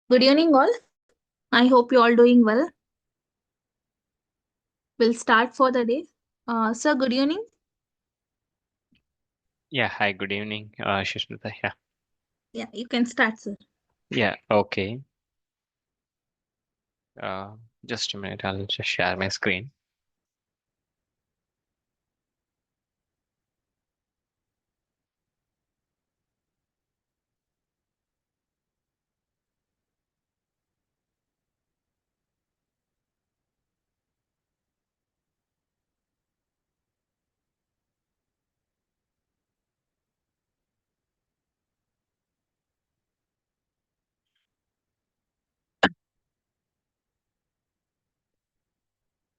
Good evening, all. I hope you all doing well. We'll start for the day. Sir, good evening. Yeah, hi, good evening, Shishmita. Yeah, Yeah, you can start, sir. yeah, okay. Uh, just a minute, I'll just share my screen.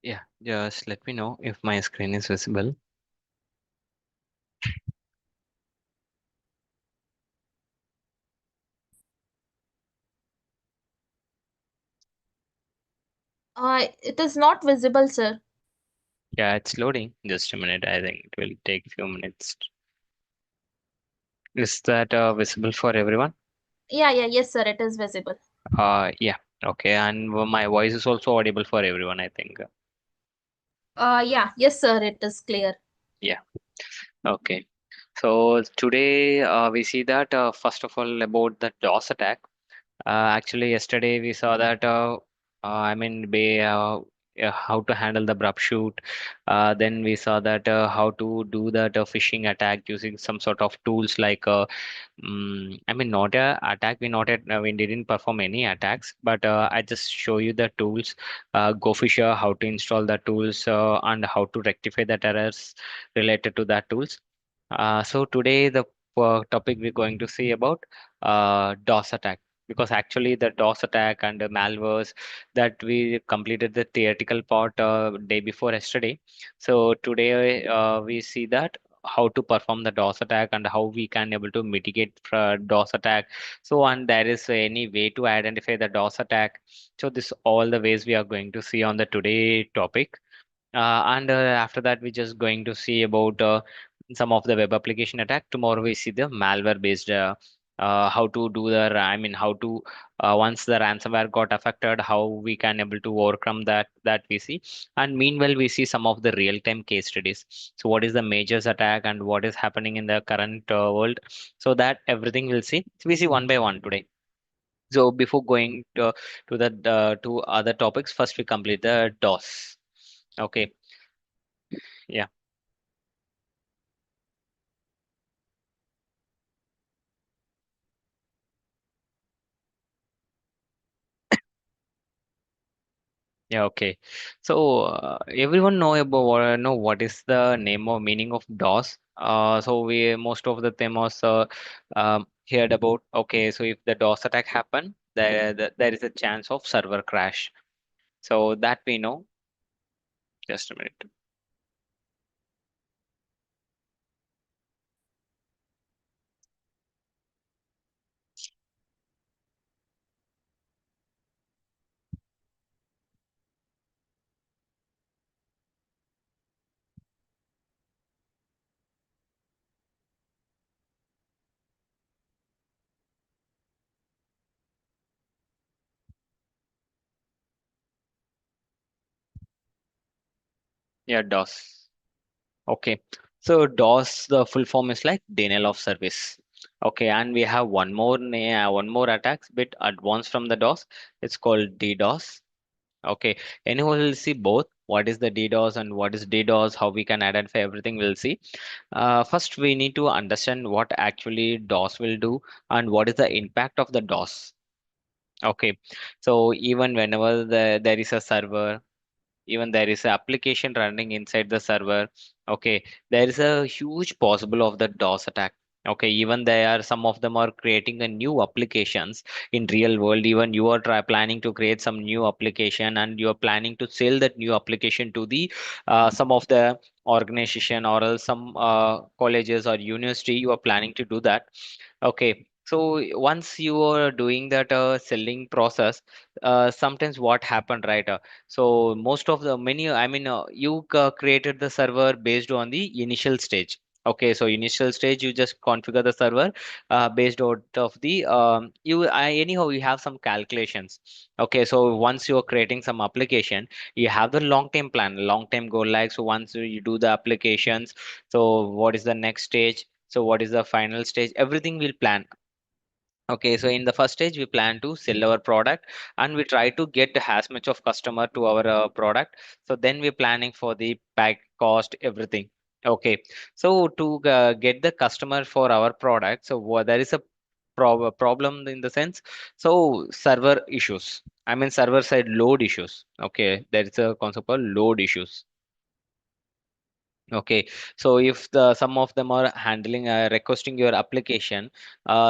Yeah, just let me know if my screen is visible. It is not visible, sir. Yeah, it's loading. Just a minute. I think it will take a few minutes. Is that visible for everyone? Yes, sir, it is visible. Yeah, okay. And my voice is also audible for everyone, I think. Yes, sir, it is clear. Yeah, okay. So today we see that first of all about the DOS attack. Actually, yesterday we saw that how to handle the shoot. Then we saw that how to do that phishing attack using some sort of tools like not a attack. We didn't perform any attacks, but I just show you the tools. Go Fisher, how to install the tools and how to rectify the errors related to that tools. So today the topic we're going to see about DOS attack, because actually the DOS attack and the malwares that we completed the theoretical part day before yesterday. So today we see that how to perform the DOS attack and how we can able to mitigate DOS attack. So and there is any way to identify the DOS attack. So this all the ways we are going to see on the today topic. And after that, we're just going to see about some of the web application attack. Tomorrow we see the malware based how to do the how to once the ransomware got affected, how we can able to overcome that we see. And meanwhile, we see some of the real time case studies. So what is the majors attack and what is happening in the current world? So that everything we'll see. So we see one by one today. So before going to the to other topics, first we complete the DOS. Okay. Yeah. Yeah, okay. So everyone know what is the name or meaning of DOS. So we most of the them also heard about. Okay, so if the DOS attack happen, there is a chance of server crash. So that we know. Just a minute. Yeah, DOS. Okay. So DOS, the full form is like denial of service. Okay, and we have one more attacks bit advanced from the DOS. It's called DDoS. Okay, anyone will see both. What is the DDoS and what is DDoS? How we can identify everything we'll see. First, we need to understand what actually DOS will do and what is the impact of the DOS. Okay, so even whenever there is a server, even there is an application running inside the server, okay, there is a huge possible of the DOS attack. Okay, even there are some of them are creating a new applications in real world. Even you are planning to create some new application and you are planning to sell that new application to the some of the organization or else some colleges or university. You are planning to do that. Okay, so once you are doing that selling process, sometimes what happened, right? So most of the many, you created the server based on the initial stage. Okay, so initial stage you just configure the server based out of the anyhow you have some calculations. Okay, so once you're creating some application, you have the long term plan, long term goal, like so once you do the applications, so what is the next stage? So what is the final stage? Everything will plan. Okay, so in the first stage, we plan to sell our product and we try to get as much of customer to our product. So then we're planning for the pack cost, everything. Okay, so to get the customer for our product, so there is a problem in the sense, so server issues. I mean, server side load issues. Okay, there is a concept called load issues. Okay, so if the some of them are handling requesting your application,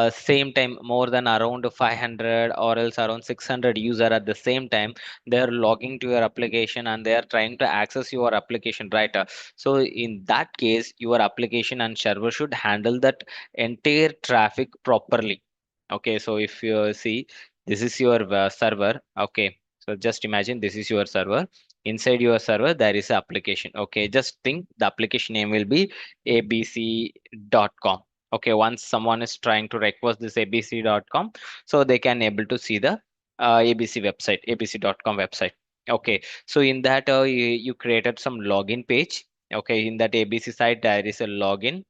same time more than around 500 or else around 600 user at the same time, they are logging to your application and they are trying to access your application, right? So in that case, your application and server should handle that entire traffic properly. Okay, so if you see, this is your server. Okay, so just imagine this is your server. Inside your server there is an application. Okay, just think the application name will be abc.com. Okay, once someone is trying to request this abc.com, so they can able to see the abc website, abc.com website. Okay, so in that you created some login page. Okay, in that abc site there is a login.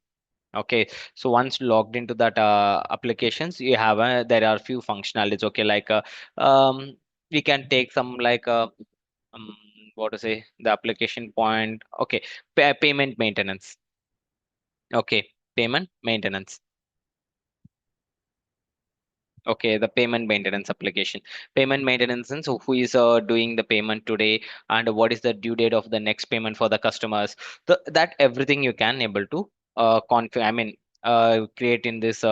Okay, so once logged into that applications, you have there are few functionalities. Okay, like we can take some like um, what to say, the application point. Okay, payment maintenance. Okay, payment maintenance. Okay, the payment maintenance application. Payment maintenance, and so who is doing the payment today, and what is the due date of the next payment for the customers. That everything you can able to configure. I mean, create in this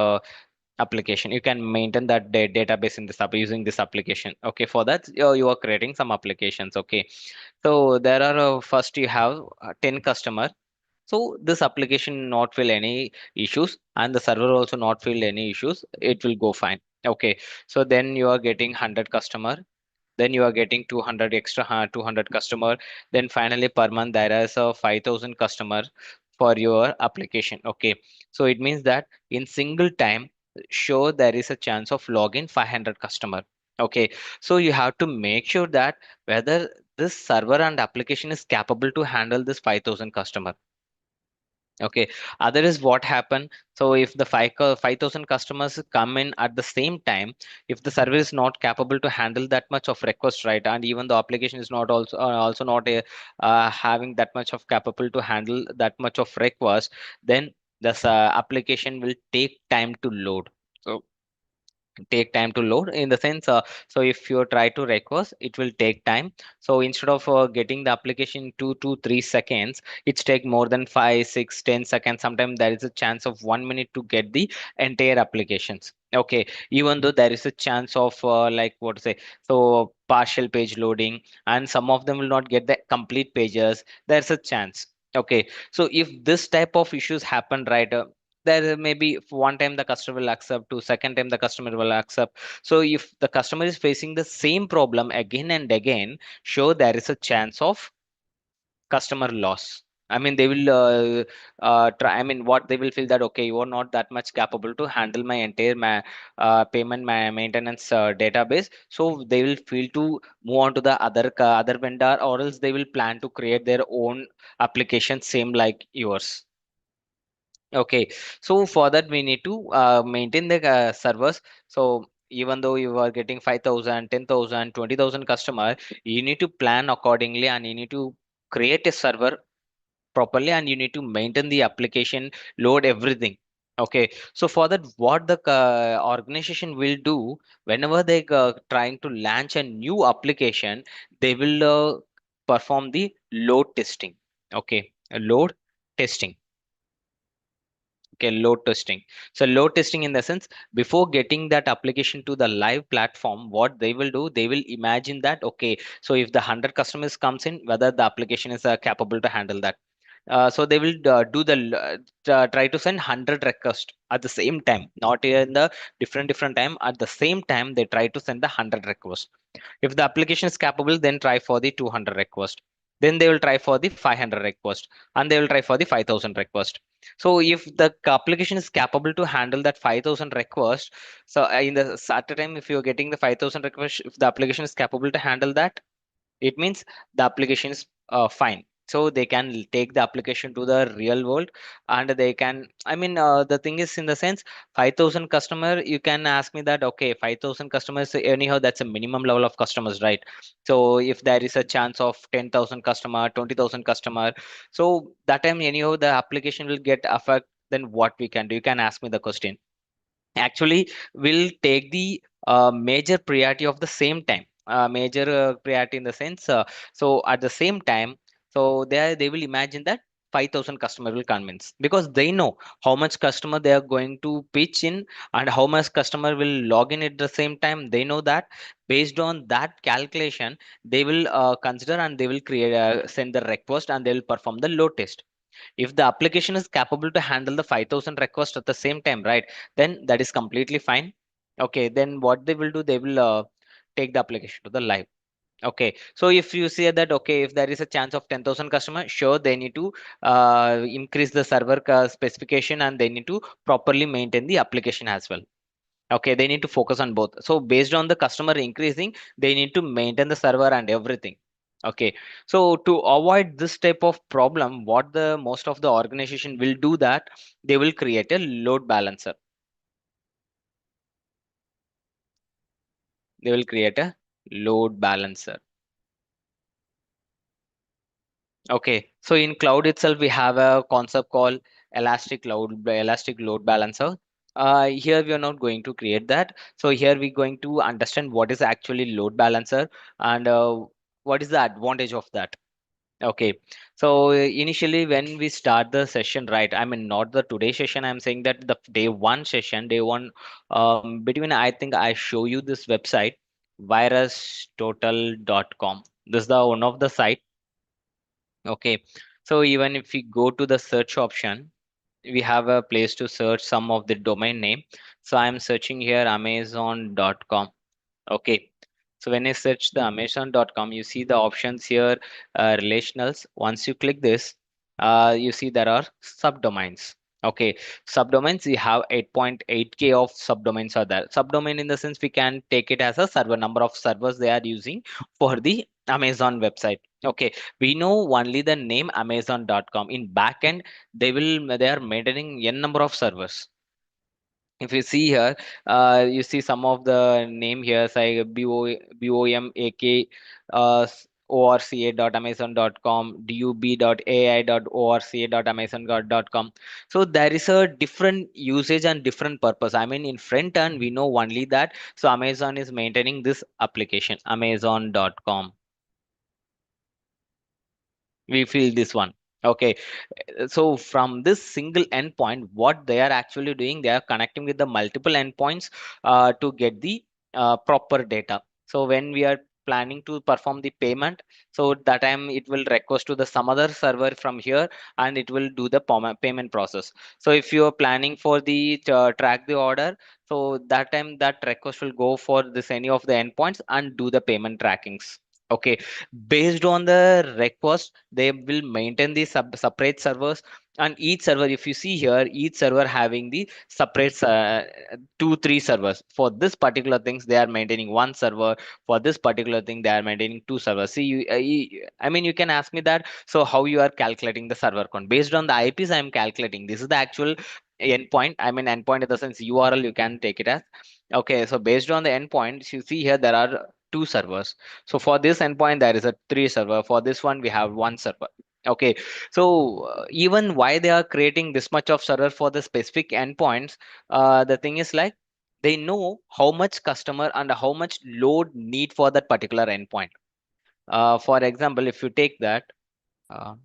application. You can maintain that database in this app using this application. Okay, for that you are creating some applications. Okay, so there are first you have 10 customer. So this application not feel any issues and the server also not feel any issues. It will go fine. Okay, so then you are getting 100 customer, then you are getting 200 extra 200 customer, then finally per month there is a 5000 customer for your application. Okay, so it means that in single time, sure there is a chance of login 500 customer. Okay, so you have to make sure that whether this server and application is capable to handle this 5000 customer. Okay, other is what happened. So if the 5000 customers come in at the same time, if the service is not capable to handle that much of request, right, and even the application is not also not having that much of capable to handle that much of request, then this application will take time to load. So take time to load in the sense, so if you try to request, it will take time. So instead of getting the application 2 to 3 seconds, it's take more than 5, 6, 10 seconds. Sometimes there is a chance of 1 minute to get the entire applications. Okay, even though there is a chance of like what to say, so partial page loading, and some of them will not get the complete pages, there's a chance. Okay, so if this type of issues happen, right, there may be one time the customer will accept, to second time the customer will accept. So if the customer is facing the same problem again and again, sure there is a chance of customer loss. I mean, they will try. I mean, what they will feel that okay, you are not that much capable to handle my entire payment maintenance database. So they will feel to move on to the other vendor, or else they will plan to create their own application same like yours. Okay, so for that we need to maintain the servers. So even though you are getting 5,000, 10,000, 20,000 customer, you need to plan accordingly and you need to create a server properly and you need to maintain the application, load everything. Okay, so for that, what the organization will do whenever they trying to launch a new application, they will perform the load testing. Okay, load testing. Okay, load testing. So load testing in the sense, before getting that application to the live platform, what they will do, they will imagine that okay, so if the 100 customers comes in, whether the application is capable to handle that. So they will do the try to send 100 requests at the same time, not in the different time. At the same time, they try to send the 100 requests. If the application is capable, then try for the 200 request. Then they will try for the 500 request, and they will try for the 5000 request. So if the application is capable to handle that 5,000 requests, so in the at a time, if you're getting the 5,000 requests, if the application is capable to handle that, it means the application is fine. So they can take the application to the real world, and they can, I mean, the thing is, in the sense, 5,000 customer, you can ask me that, okay, 5,000 customers, anyhow, that's a minimum level of customers, right? So if there is a chance of 10,000 customer, 20,000 customer, so that time, anyhow, the application will get affect. Then what we can do, you can ask me the question. Actually, will take the major priority of the same time, major priority in the sense, so at the same time, so they will imagine that 5,000 customer will convince, because they know how much customer they are going to pitch in, and how much customer will log in at the same time. They know that. Based on that calculation, they will consider, and they will create send the request, and they will perform the load test. If the application is capable to handle the 5,000 requests at the same time, right, then that is completely fine. Okay, then what they will do, they will take the application to the live. Okay, so if you say that, okay, if there is a chance of 10,000 customers, sure, they need to increase the server specification, and they need to properly maintain the application as well. Okay, they need to focus on both. So based on the customer increasing, they need to maintain the server and everything. Okay, so to avoid this type of problem, what the most of the organization will do, that they will create a load balancer. They will create a load balancer. Okay, so in cloud itself, we have a concept called elastic load balancer. Here we are not going to create that. So here we're going to understand what is actually load balancer, and what is the advantage of that. Okay, so initially when we start the session, right? I mean, not the today session. I'm saying that the day one session, day one, between, I think I show you this website, virustotal.com. This is the one of the site. Okay, so even if we go to the search option, we have a place to search some of the domain name. So I'm searching here amazon.com. Okay, so when I search the amazon.com, you see the options here, relationals. Once you click this, you see there are subdomains. Okay, subdomains, we have 8.8K of subdomains are there. Subdomain in the sense, we can take it as a server, number of servers they are using for the Amazon website. Okay, we know only the name amazon.com. In backend, they are maintaining n number of servers. If you see here, you see some of the name here, say BOMAK, orca.amazon.com, dub.ai.orca.amazon.com. So there is a different usage and different purpose. I mean, in front end, we know only that. So Amazon is maintaining this application, amazon.com. We feel this one. Okay, so from this single endpoint, what they are actually doing, they are connecting with the multiple endpoints to get the proper data. So when we are planning to perform the payment, so that time it will request to the some other server from here, and it will do the payment process. So if you are planning for the track the order, so that time that request will go for this any of the endpoints and do the payment trackings. Okay, based on the request, they will maintain the separate servers, and each server, if you see here, each server having the separate 2 3 servers. For this particular things, they are maintaining one server. For this particular thing, they are maintaining 2 servers. See, I mean, you can ask me that, so how you are calculating the server count? Based on the IPs, I am calculating. This is the actual endpoint. I mean, endpoint in the sense URL, you can take it as. Okay, so based on the endpoints, you see here there are 2 servers. So for this endpoint, there is a 3 server. For this one, we have 1 server. Okay, so even why they are creating this much of server for the specific endpoints, the thing is like, they know how much customer and how much load need for that particular endpoint. For example, if you take that, uh,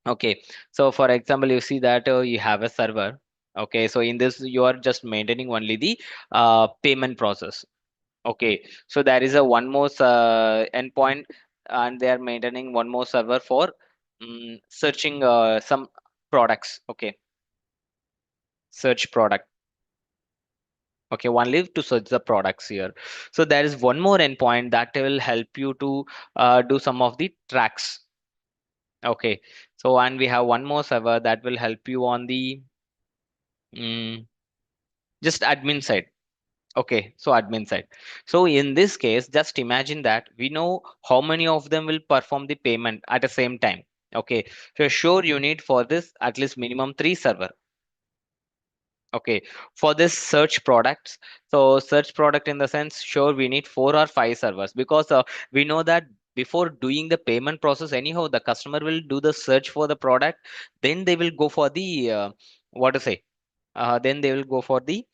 okay, so for example, you see that you have a server. Okay, so in this, you are just maintaining only the payment process. Okay, so there is a one more endpoint, and they are maintaining one more server for searching some products. Okay, search product. Okay, only to search the products here. So there is one more endpoint that will help you to do some of the tracks. Okay, so and we have one more server that will help you on the mm, just admin side. Okay, so admin side. So in this case, just imagine that we know how many of them will perform the payment at the same time. Okay, so sure you need for this at least minimum three server. Okay, for this search products, so search product in the sense, sure we need four or five servers because we know that before doing the payment process, anyhow, the customer will do the search for the product, then they will go for the what to say, then they will go for the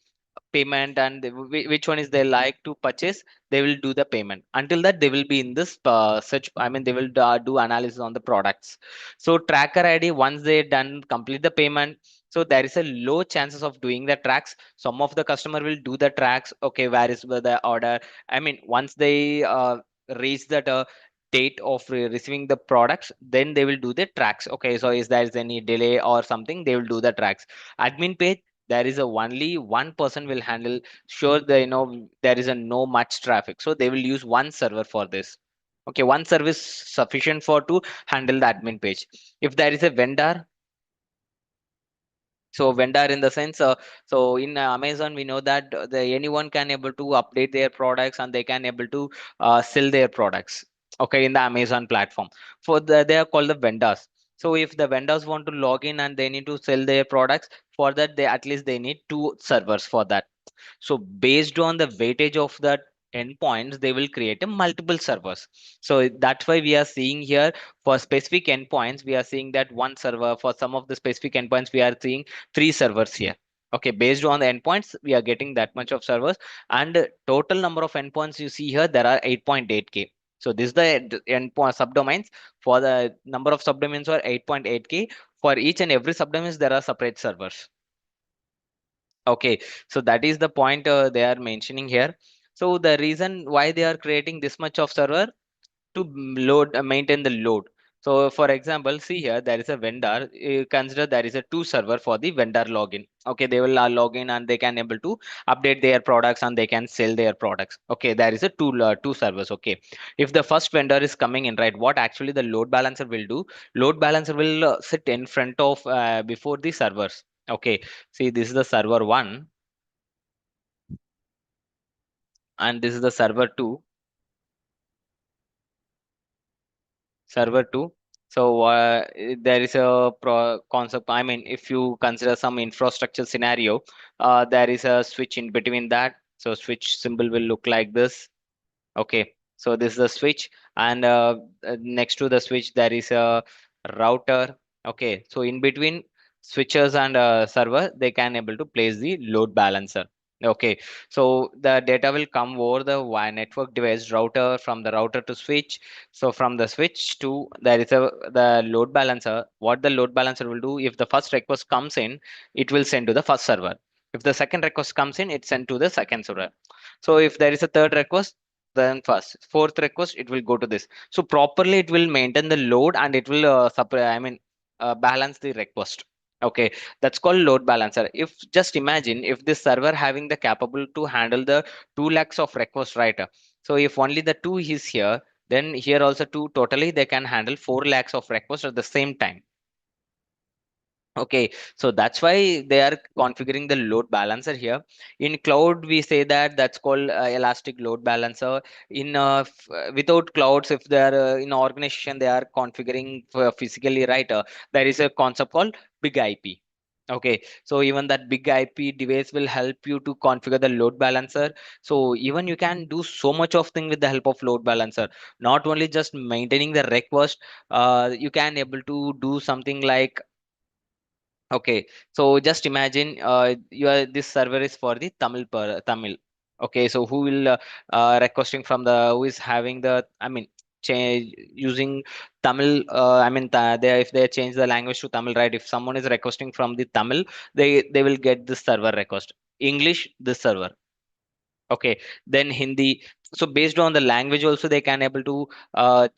payment and which one is they like to purchase, they will do the payment. Until that they will be in this search, I mean they will do analysis on the products. So tracker id, once they done complete the payment, so there is a low chances of doing the tracks. Some of the customer will do the tracks, okay, where is the order, I mean once they reach that date of receiving the products, then they will do the tracks. Okay, so is there is any delay or something, they will do the tracks. Admin page, there is a only one person will handle, sure the there is a no much traffic, so they will use one server for this. Okay, one service sufficient for to handle the admin page. If there is a vendor, so vendor in the sense, so in Amazon we know that anyone can able to update their products and they can able to sell their products. Okay, in the Amazon platform, for they are called the vendors. So if the vendors want to log in and they need to sell their products, for that they at least they need two servers for that. So based on the weightage of that endpoints, they will create a multiple servers. So that's why we are seeing here for specific endpoints, we are seeing that one server. For some of the specific endpoints, we are seeing three servers here. Okay, based on the endpoints, we are getting that much of servers. And total number of endpoints you see here, there are 8.8K. So this is the endpoint subdomains. For the number of subdomains are 8.8K. For each and every subdomains, there are separate servers. Okay, so that is the point they are mentioning here. So the reason why they are creating this much of server, to load maintain the load. So for example, see here there is a vendor, consider there is a two server for the vendor login. Okay, they will log in and they can able to update their products and they can sell their products. Okay, there is a two servers. Okay, if the first vendor is coming in, right, what actually the load balancer will do, load balancer will sit in front of before the servers. Okay, see this is the server 1 and this is the server 2. Server 2. So there is a concept, I mean if you consider some infrastructure scenario, there is a switch in between that. So switch symbol will look like this. Okay, so this is the switch, and next to the switch there is a router. Okay, so in between switches and server, they can able to place the load balancer. Okay, so the data will come over the network device router, from the router to switch. So from the switch to there is a the load balancer. What the load balancer will do, if the first request comes in, it will send to the first server. If the second request comes in, it send to the second server. So if there is a third request, then first fourth request it will go to this. So properly it will maintain the load and it will balance the request. Okay, that's called load balancer. If just imagine if this server having the capable to handle the 2 lakhs of requests, right? So if only the two is here, then here also two, totally they can handle 4 lakhs of requests at the same time. Okay, so that's why they are configuring the load balancer here. In cloud, we say that that's called elastic load balancer. In without clouds, if they are in organization, they are configuring physically, right? There is a concept called big IP. Okay, so even that big IP device will help you to configure the load balancer. So even you can do so much of thing with the help of load balancer. Not only just maintaining the request, you can able to do something like, okay, so just imagine this server is for the Tamil. Okay, so who will requesting from the who is having the, I mean change using Tamil, I mean they, if they change the language to Tamil, right, if someone is requesting from the Tamil, they will get this server request. English, this server. Okay, then Hindi. So based on the language also they can able to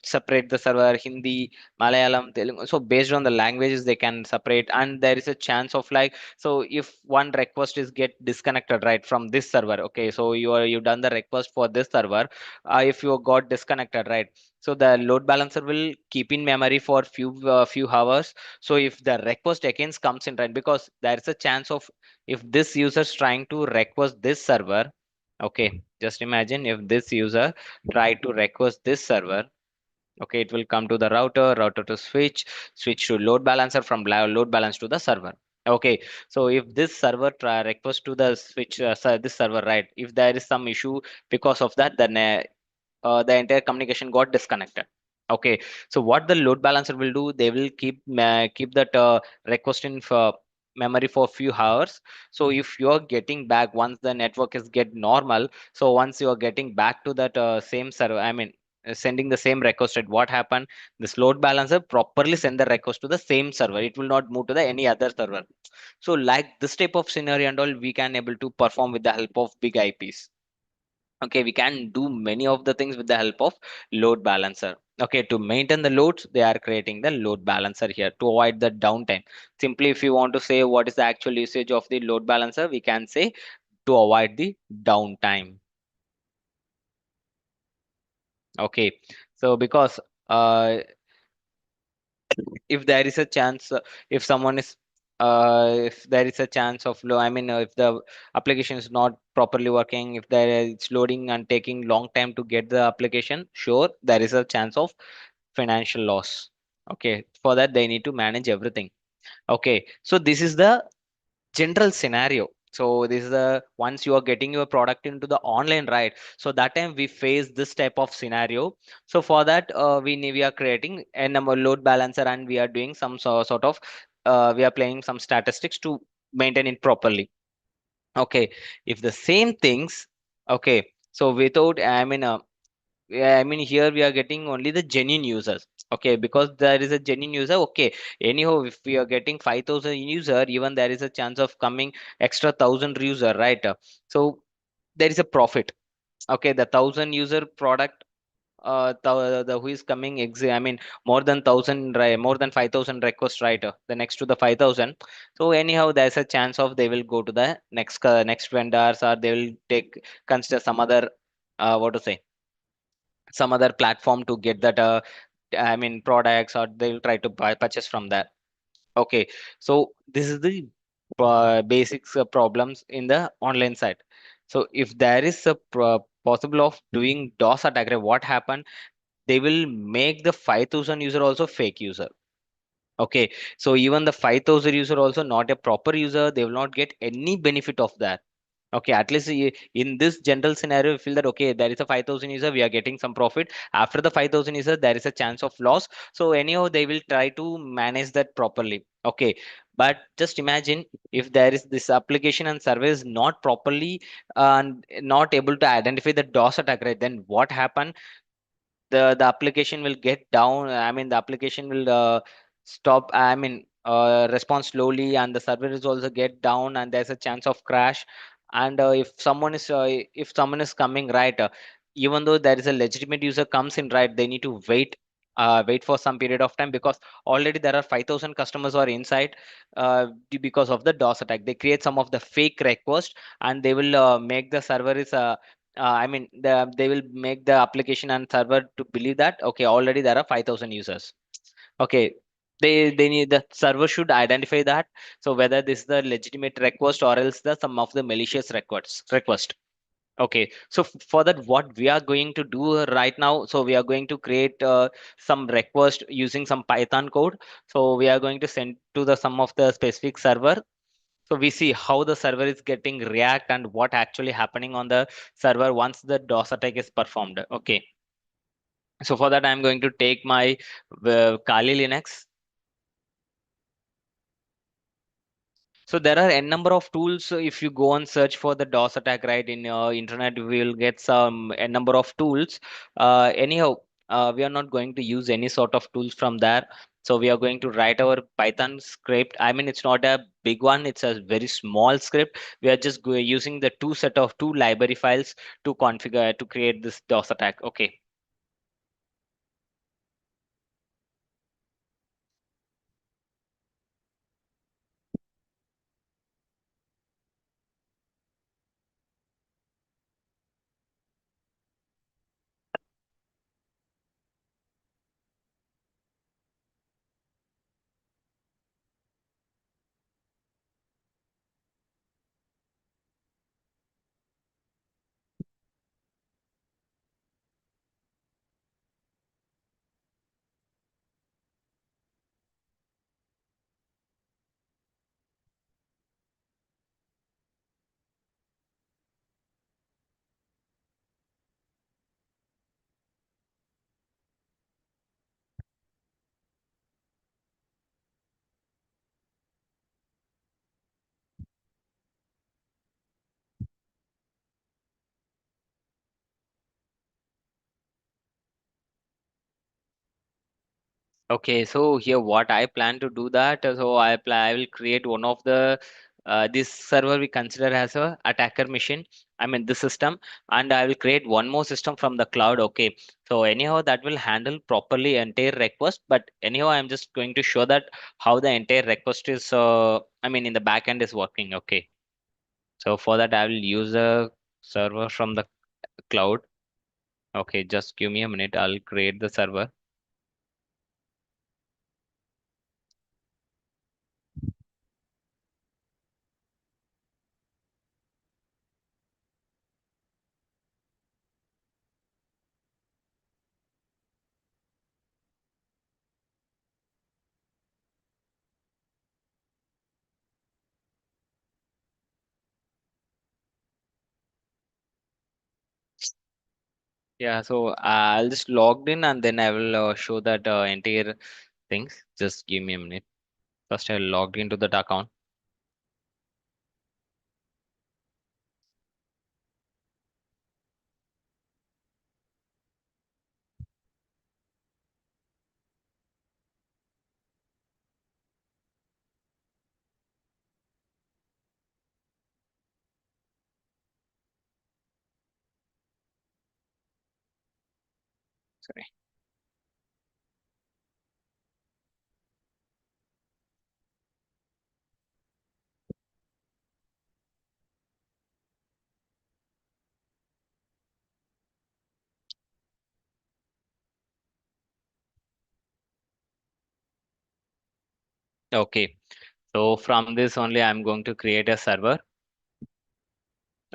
separate the server, Hindi, Malayalam, Telugu. So based on the languages they can separate, and there is a chance of like, so if one request is get disconnected right from this server, okay, so you done the request for this server, if you got disconnected, right, so the load balancer will keep in memory for few hours. So if the request again comes in, right, because there is a chance of, if this user is trying to request this server. Okay, just imagine if this user try to request this server. Okay, it will come to the router to switch to load balancer, from load balance to the server. Okay, so if this server try request to the switch, this server, right, if there is some issue because of that, then the entire communication got disconnected. Okay, so what the load balancer will do, they will keep that request in for memory for few hours. So if you're getting back, once the network is get normal, so once you are getting back to that same server, I mean sending the same request, at what happened, this load balancer properly send the request to the same server, it will not move to the any other server. So like this type of scenario and all, we can able to perform with the help of big IPs. Okay, we can do many of the things with the help of load balancer. Okay, to maintain the loads, they are creating the load balancer here to avoid the downtime. Simply, if you want to say what is the actual usage of the load balancer, we can say to avoid the downtime. Okay, so because if there is a chance, if someone is if there is a chance of low, I mean if the application is not properly working, if there is it's loading and taking long time to get the application, sure there is a chance of financial loss. Okay, for that they need to manage everything. Okay, so this is the general scenario. So this is the once you are getting your product into the online, right, so that time we face this type of scenario. So for that we are creating a number load balancer, and we are doing some sort of we are playing some statistics to maintain it properly. Okay, if the same things, okay, so without, I mean yeah, I mean here we are getting only the genuine users. Okay, because there is a genuine user. Okay, anyhow, if we are getting 5,000 user, even there is a chance of coming extra 1,000 user, right? So there is a profit. Okay, the 1,000 user product, the who is coming I mean more than 1,000, right, more than 5,000 requests, right? The next to the 5,000. So anyhow, there's a chance of they will go to the next vendors, or they will take consider some other what to say, some other platform to get that I mean products, or they'll try to buy purchase from that. Okay, so this is the basics problems in the online side. So if there is a possible of doing DOS attack, right, what happened, they will make the 5,000 user also fake user. Okay, so even the 5,000 user also not a proper user, they will not get any benefit of that. Okay, at least in this general scenario, we feel that okay, there is a 5,000 user, we are getting some profit. After the 5,000 user, there is a chance of loss. So anyhow, they will try to manage that properly. Okay, but just imagine if there is this application and service not properly and not able to identify the DOS attack, right? Then what happen? The application will get down. I mean the application will stop, I mean respond slowly, and the server is also get down, and there's a chance of crash. And if someone is coming, right, even though there is a legitimate user comes in, right, they need to wait for some period of time, because already there are 5,000 customers who are inside. Because of the DOS attack, they create some of the fake request, and they will make the server is I mean they will make the application and server to believe that okay, already there are 5,000 users. Okay, they need the server should identify that, so whether this is the legitimate request or else the some of the malicious request. Okay, so for that, what we are going to do right now, so we are going to create some request using some Python code. So we are going to send to the some of the specific server. So we see how the server is getting react and what actually happening on the server once the DOS attack is performed. Okay, so for that, I'm going to take my Kali Linux. So there are n number of tools. So if you go and search for the DOS attack, right, in internet, we will get some n number of tools. Anyhow, we are not going to use any sort of tools from there. So we are going to write our Python script. I mean, it's not a big one, it's a very small script. We are just using the two library files to configure to create this DOS attack. Okay. Okay, so here what I plan to do that, so I will create one of the this server we consider as a attacker machine. I mean the system, and I will create one more system from the cloud. Okay, so anyhow that will handle properly entire request. But anyhow, I'm just going to show that how the entire request is. I mean in the back end is working. Okay, so for that I will use a server from the cloud. Okay, just give me a minute. I'll create the server. Yeah, so I'll just logged in and then I will show that entire things. Just give me a minute. First, I logged into that account. Sorry. Okay, so from this only, I'm going to create a server.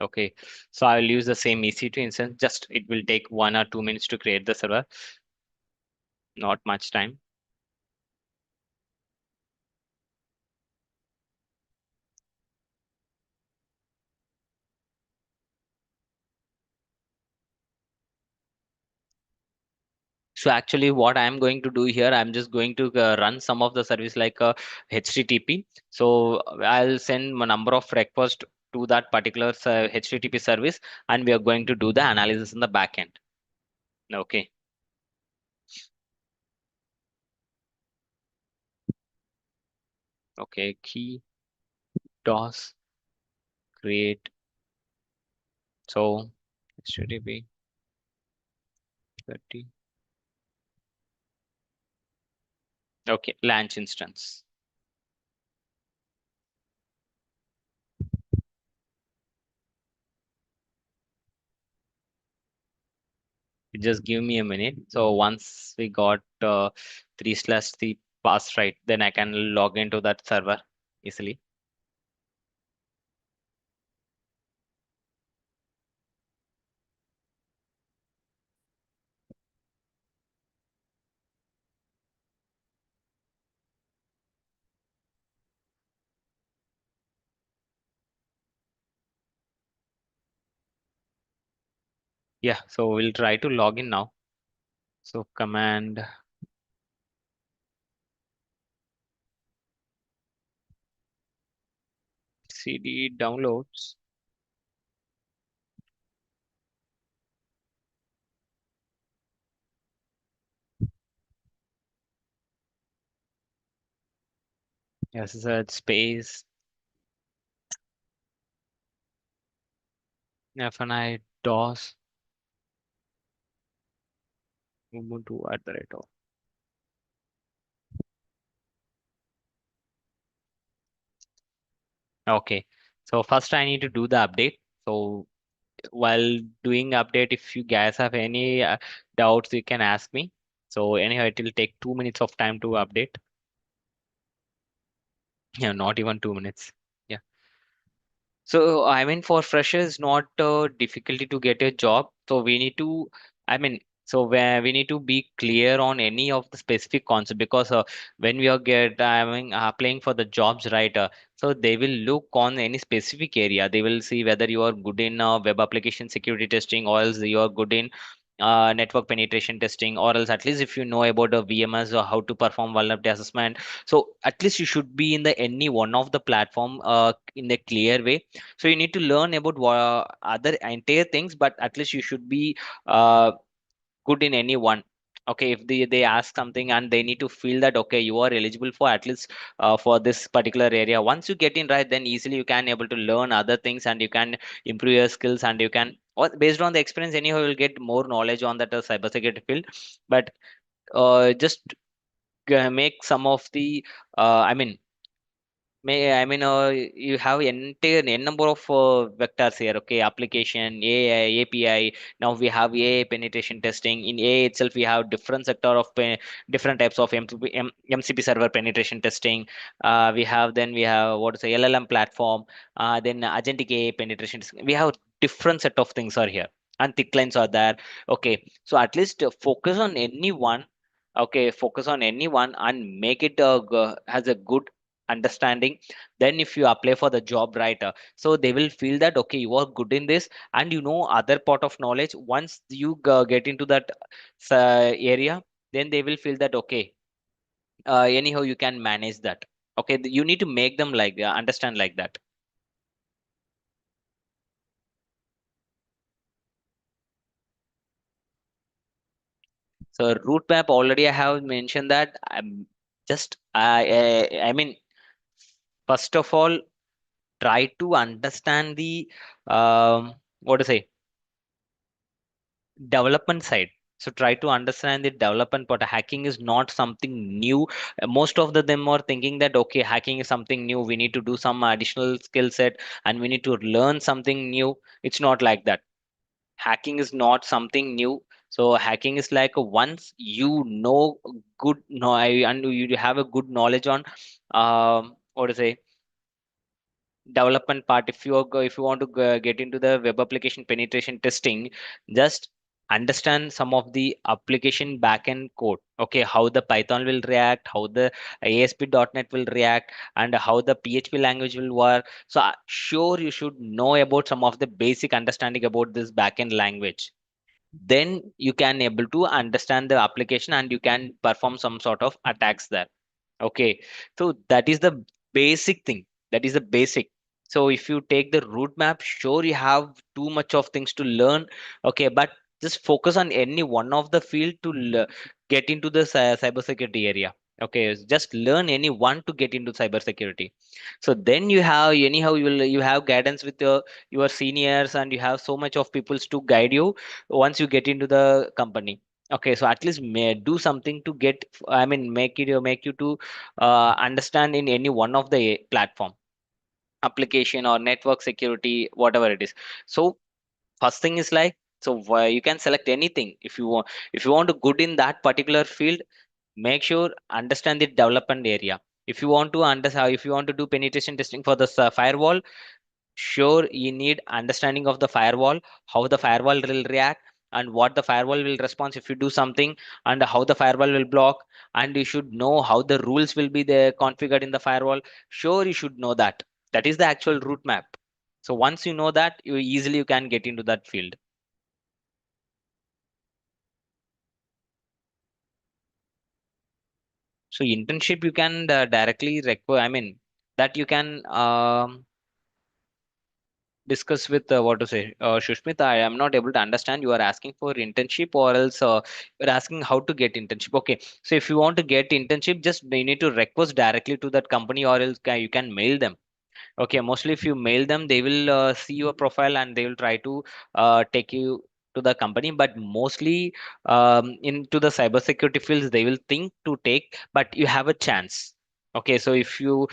Okay, so I'll use the same EC2 instance. Just it will take 1 or 2 minutes to create the server. Not much time. So actually, what I'm going to do here, I'm just going to run some of the service like HTTP. So I'll send a number of requests to that particular HTTP service, and we are going to do the analysis in the backend. Okay. Okay. Key DOS create. So HTTP 30. Okay. Launch instance. Just give me a minute. So once we got 3/3 pass right, then I can log into that server easily. Yeah, so we'll try to log in now. So command cd downloads. Yes, space FNI DOS Ubuntu at the rate of. Okay. So first I need to do the update. So while doing update, if you guys have any doubts, you can ask me. So anyhow, it will take 2 minutes of time to update. Yeah, not even 2 minutes. Yeah. So I mean, for freshers, not difficulty to get a job. So we need to, I mean, so where we need to be clear on any of the specific concept, because when we are I mean, applying for the jobs, right? So they will look on any specific area. They will see whether you are good in web application security testing, or else you are good in network penetration testing, or else at least if you know about the VMS or how to perform vulnerability assessment. So at least you should be in the any one of the platform in a clear way. So you need to learn about other entire things, but at least you should be uh, good in any one. Okay, if they ask something and they need to feel that okay, you are eligible for at least for this particular area. Once you get in right, then easily you can able to learn other things and you can improve your skills, and you can, or based on the experience anyhow, you will get more knowledge on that cybersecurity field. But just make some of the I mean, I mean, you have entire n number of vectors here. Okay, application, AI, API. Now we have AI penetration testing. In AI itself, we have different sector of different types of MCP server penetration testing. We have what is a LLM platform. Then agentic AI penetration testing. We have different set of things are here, and thick lines are there. Okay, so at least focus on any one. Okay, focus on any one and make it has a good understanding. Then if you apply for the job, right, so they will feel that okay, you are good in this, and you know other part of knowledge. Once you get into that area, then they will feel that okay, anyhow you can manage that. Okay, you need to make them like understand like that. So route map already I have mentioned that. Just I mean, first of all, try to understand the what to say, development side. So try to understand the development part. Hacking is not something new. Most of them are thinking that okay, hacking is something new, we need to do some additional skill set and we need to learn something new. It's not like that. Hacking is not something new. So hacking is like once you know good no and you have a good knowledge on what to say, development part. If if you want to get into the web application penetration testing, just understand some of the application backend code. Okay, how the Python will react, how the ASP.NET will react, and how the PHP language will work. So sure, you should know about some of the basic understanding about this backend language. Then you can able to understand the application and you can perform some sort of attacks there. Okay, so that is the basic thing. That is the basic. So if you take the route map, sure you have too much of things to learn. Okay, but just focus on any one of the field to get into the cybersecurity area. Okay, just learn any one to get into cybersecurity. So then you have anyhow you have guidance with your seniors, and you have so much of peoples to guide you once you get into the company. Okay, so at least may do something to get, I mean, make you to understand in any one of the platform, application or network security, whatever it is. So first thing is like, so you can select anything if you want. If you want to good in that particular field, make sure understand the development area. If you want to understand, if you want to do penetration testing for the firewall, sure you need understanding of the firewall, how the firewall will react, and what the firewall will respond if you do something, and how the firewall will block. And you should know how the rules will be there configured in the firewall. Sure, you should know that. That is the actual route map. So once you know that, you can get into that field. So internship you can directly require, I mean, that you can discuss with what to say, Shushmit. I am not able to understand. You are asking for internship, or else you're asking how to get internship. Okay, so if you want to get internship, just you need to request directly to that company, or else you can mail them. Okay, mostly if you mail them, they will see your profile and they will try to take you to the company. But mostly into the cybersecurity fields, they will think to take, but you have a chance. Okay, so if you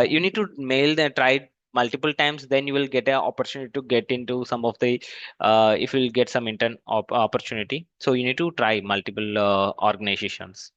you need to mail them, try multiple times, then you will get an opportunity to get into some of the if you'll get some opportunity. So you need to try multiple organizations.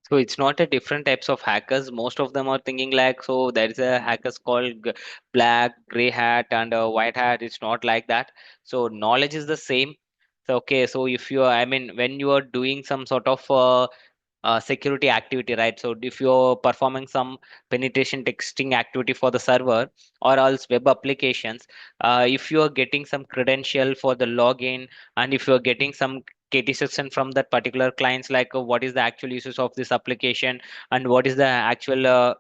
So it's not a different types of hackers. Most of them are thinking like, so there is a hackers called black, gray hat, and white hat. It's not like that. So knowledge is the same. So okay, so if you are, I mean, when you are doing some sort of security activity, right? So if you're performing some penetration testing activity for the server or else web applications, if you are getting some credential for the login, and if you're getting some KT section from that particular clients, like what is the actual usage of this application and what is the actual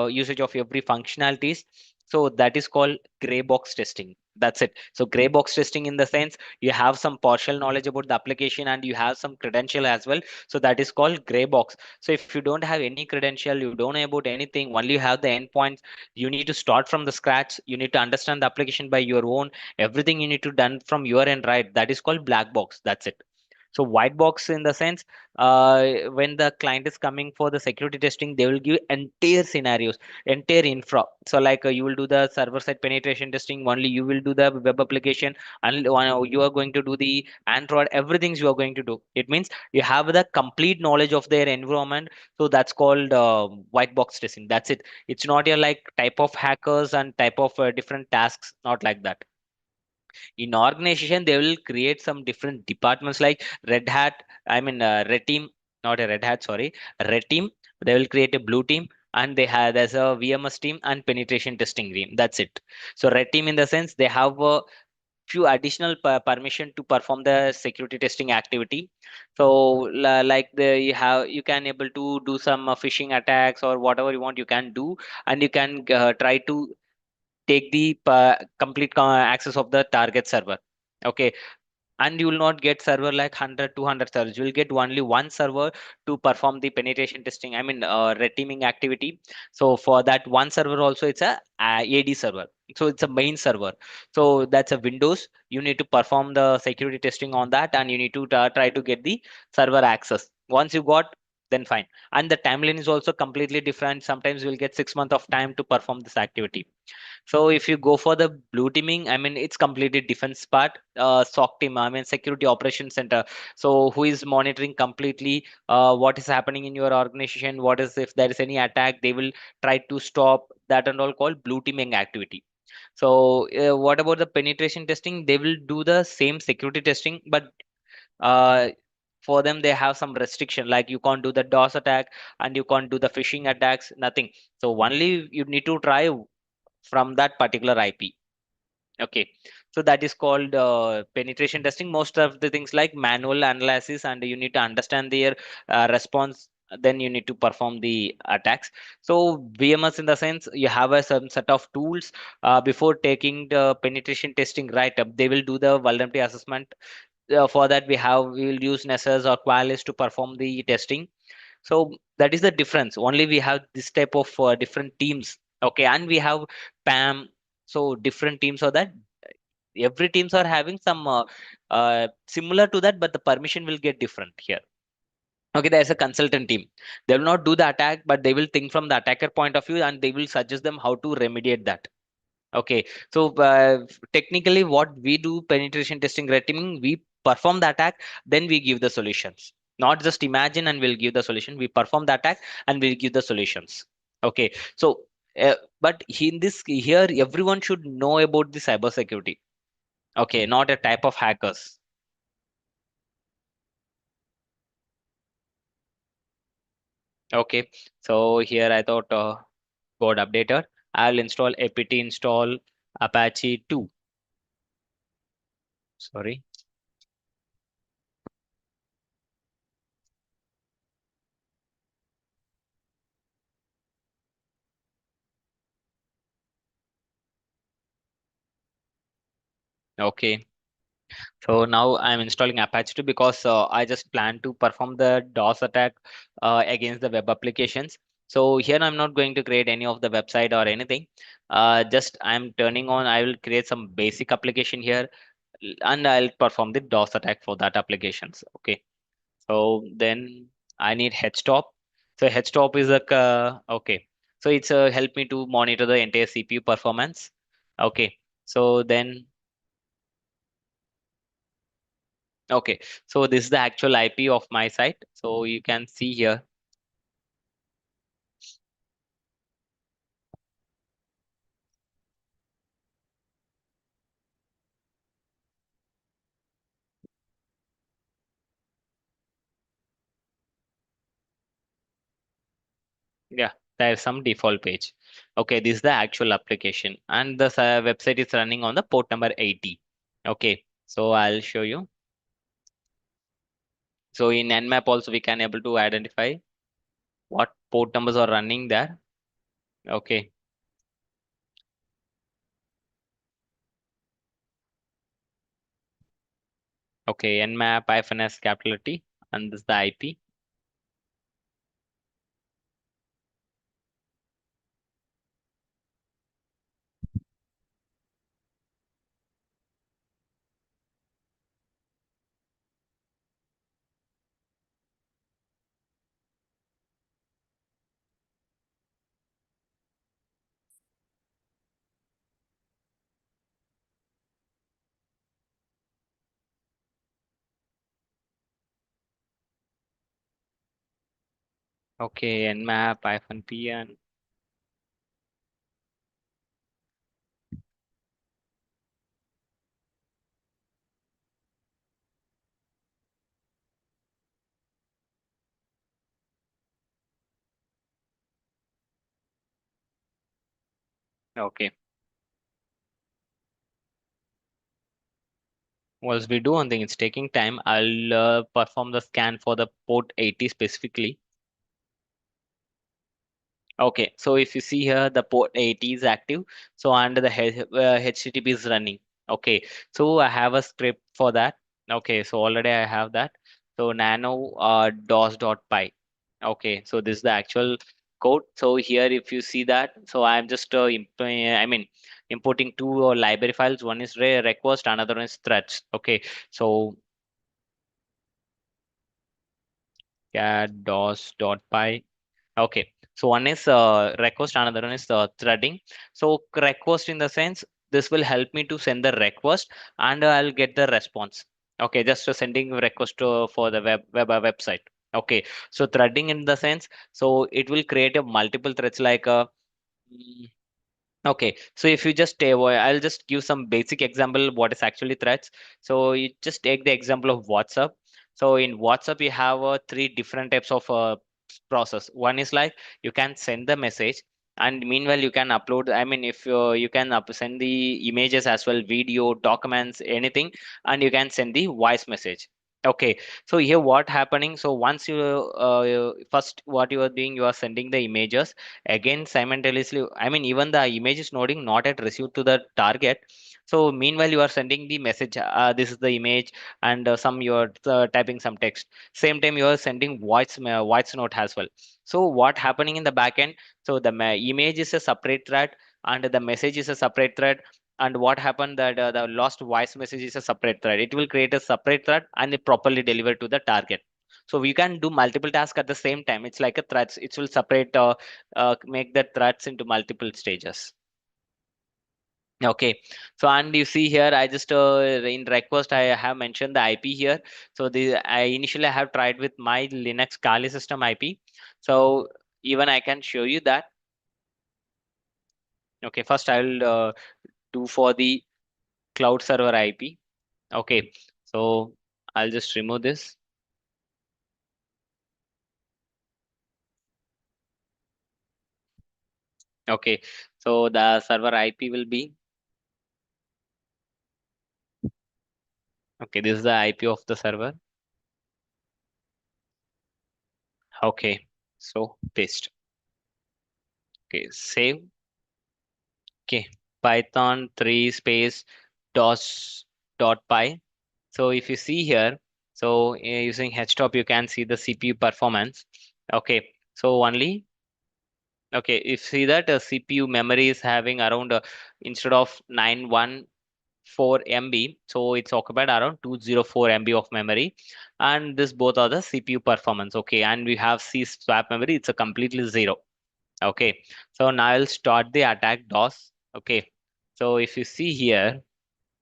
usage of every functionalities. So that is called gray box testing. That's it. So gray box testing in the sense you have some partial knowledge about the application and you have some credential as well, so that is called gray box. So if you don't have any credential, you don't know about anything, only you have the endpoints, you need to start from the scratch, you need to understand the application by your own, everything you need to done from your end, right? That is called black box. That's it. So white box in the sense, when the client is coming for the security testing, they will give entire scenarios, entire infra. So like you will do the server side penetration testing, only you will do the web application, and you are going to do the Android, everything you are going to do. It means you have the complete knowledge of their environment. So that's called white box testing. That's it. It's not your like type of hackers and type of different tasks, not like that. In organization they will create some different departments like red hat, I mean red team, not a red hat, sorry, red team. They will create a blue team, and they have there's a VMS team and penetration testing team. That's it. So red team in the sense they have a few additional permission to perform the security testing activity. So like you have, you can able to do some phishing attacks or whatever you want, you can do, and you can try to take the complete access of the target server. Okay, and you will not get server like 100 200 servers. You will get only one server to perform the penetration testing, I mean red teaming activity. So for that one server also, it's a AD server, so it's a main server. So that's a Windows, you need to perform the security testing on that, and you need to try to get the server access. Once you got, then fine. And the timeline is also completely different. Sometimes you'll get 6 months of time to perform this activity. So if you go for the blue teaming, I mean, it's completely defense part. SOC team, I mean, security operations center. So who is monitoring completely what is happening in your organization? What is, if there is any attack, they will try to stop that and all, called blue teaming activity. So what about the penetration testing? They will do the same security testing, but uh, for them they have some restriction, like you can't do the DOS attack and you can't do the phishing attacks, nothing. So only you need to try from that particular IP. Okay, so that is called penetration testing. Most of the things like manual analysis, and you need to understand their response. Then you need to perform the attacks. So VMS in the sense you have a some set of tools before taking the penetration testing right up. They will do the vulnerability assessment. For that we will use Nessus or Qualys to perform the testing. So that is the difference. Only we have this type of different teams. Okay, and we have PAM. So different teams, so that every teams are having some similar to that, but the permission will get different here. Okay, there's a consultant team. They will not do the attack, but they will think from the attacker point of view, and they will suggest them how to remediate that. Okay, so technically, what we do penetration testing, red teaming, we perform the attack, then we give the solutions. Not just imagine and we'll give the solution. We perform the attack and we'll give the solutions. Okay, so but in this here, everyone should know about the cybersecurity. Okay, not a type of hackers. Okay, so here I thought. got updated. I'll install apt install Apache 2. Sorry. Okay. So now I'm installing Apache 2 because I just plan to perform the DOS attack against the web applications. So here I'm not going to create any of the website or anything. Just I'm turning on, I will create some basic application here and I'll perform the DOS attack for that applications. Okay. So then I need htop. So htop is a okay. So it's help me to monitor the entire CPU performance. Okay. So then okay. So this is the actual IP of my site. So you can see here. Yeah, there's some default page. Okay, this is the actual application, and the website is running on the port number 80. Okay, so I'll show you. So in Nmap also we can able to identify what port numbers are running there. Okay. Okay, nmap -s capital T, and this is the IP. Okay, nmap -p and okay. Once we do one thing, it's taking time. I'll perform the scan for the port 80 specifically. Okay, so if you see here, the port 80 is active. So under the HTTP is running. Okay, so I have a script for that. Okay, so already I have that. So nano dos.py. Okay, so this is the actual code. So here, if you see that, so I'm just I mean importing two library files. One is request, another one is threads. Okay, so cat dos.py. Okay, so one is request, another one is threading. So request in the sense this will help me to send the request and I'll get the response. Okay, just sending request for the website. Okay, so threading in the sense, so it will create a multiple threads like okay, so if you just I'll just give some basic example what is actually threads. So you just take the example of WhatsApp. So in WhatsApp you have three different types of process. One is like you can send the message, and meanwhile you can upload. I mean, if you can send the images as well, video, documents, anything, and you can send the voice message. Okay, so here what happening? So once first what you are doing, you are sending the images again simultaneously. I mean, even the image is noting not yet received to the target. So meanwhile you are sending the message, this is the image, and some you are typing some text. Same time you are sending voice note as well. So what happening in the backend? So the image is a separate thread and the message is a separate thread, and what happened that the lost voice message is a separate thread. It will create a separate thread and it properly deliver to the target. So we can do multiple tasks at the same time. It's like a threads. It will separate make the threads into multiple stages. Okay, so and you see here, I just in request I have mentioned the IP here. So the I initially have tried with my Linux Kali system IP. So even I can show you that. Okay, first I'll do for the cloud server IP. Okay, so I'll just remove this. Okay, so the server IP will be, okay, this is the IP of the server. Okay, so paste. Okay, save. Okay, Python 3 space dos dot py. So if you see here, so using htop, you can see the CPU performance. Okay, so only, okay, if you see that CPU memory is having around instead of 914 MB, so it's occupied around 204 MB of memory, and this both are the CPU performance. Okay, and we have C swap memory, it's a completely zero. Okay, so now I'll start the attack DOS. Okay, so if you see here,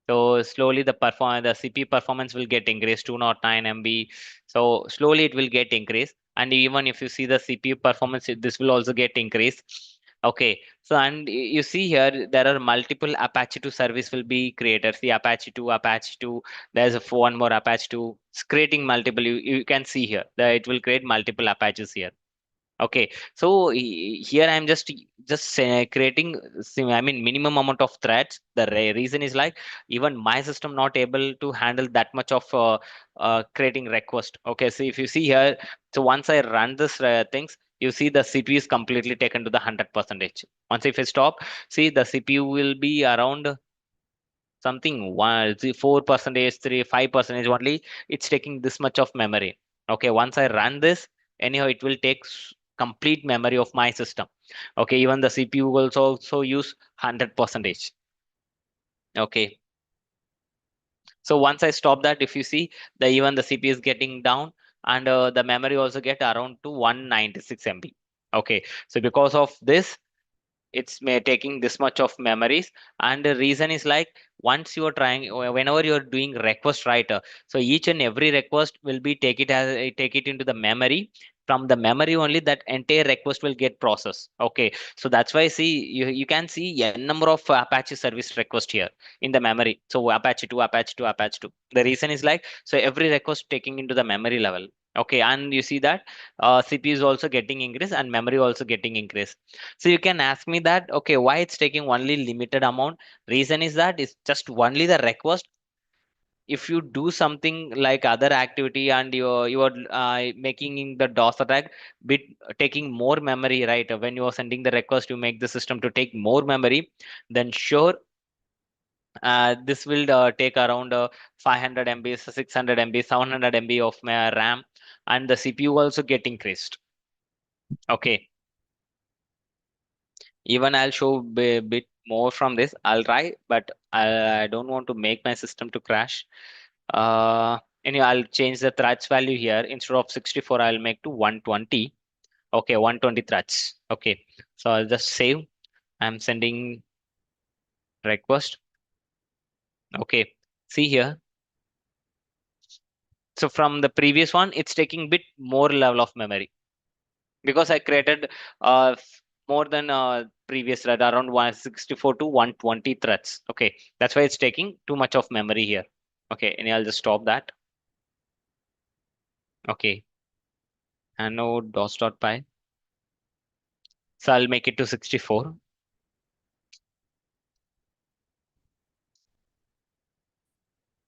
so slowly the CPU performance will get increased 209 MB. So slowly it will get increased. And even if you see the CPU performance, this will also get increased. Okay. So and you see here there are multiple Apache 2 service will be created. See Apache 2, Apache 2. There's one more Apache 2. It's creating multiple. You can see here that it will create multiple Apaches here. Okay, so here I'm just creating I mean minimum amount of threads. The reason is like even my system not able to handle that much of creating request. Okay, so if you see here, so once I run this things, you see the CPU is completely taken to the 100%. Once if I stop, see the CPU will be around something 4%, 5% only. It's taking this much of memory. Okay, once I run this, anyhow it will take complete memory of my system. Okay, even the CPU will also use 100%. Okay, so once I stop that, if you see the even the CPU is getting down, and the memory also get around to 196 MB. Okay, so because of this, it's taking this much of memories. And the reason is like once you are trying, whenever you're doing request writer, so each and every request will be take it into the memory. From the memory only that entire request will get processed. Okay, so that's why see you can see a number of Apache service request here in the memory. So Apache 2, Apache 2, Apache 2. The reason is like so every request taking into the memory level. Okay, and you see that CPU is also getting increased and memory also getting increased. So you can ask me that, okay, why it's taking only limited amount? Reason is that it's just only the request. If you do something like other activity and you are making the DOS attack, bit taking more memory, right? When you are sending the request, you make the system to take more memory, then sure, this will take around 500 MB, 600 MB, 700 MB of my RAM, and the CPU also get increased. Okay. Even I'll show bit more from this. I'll try, but I don't want to make my system to crash. Anyway, I'll change the threads value here. Instead of 64, I'll make to 120. Okay, 120 threads. Okay, so I'll just save. I'm sending request. Okay, see here. So from the previous one, it's taking bit more level of memory because I created more than previous thread around 164 to 120 threads. Okay, that's why it's taking too much of memory here. Okay, and I'll just stop that. Okay, and now dos.py. So I'll make it to 64.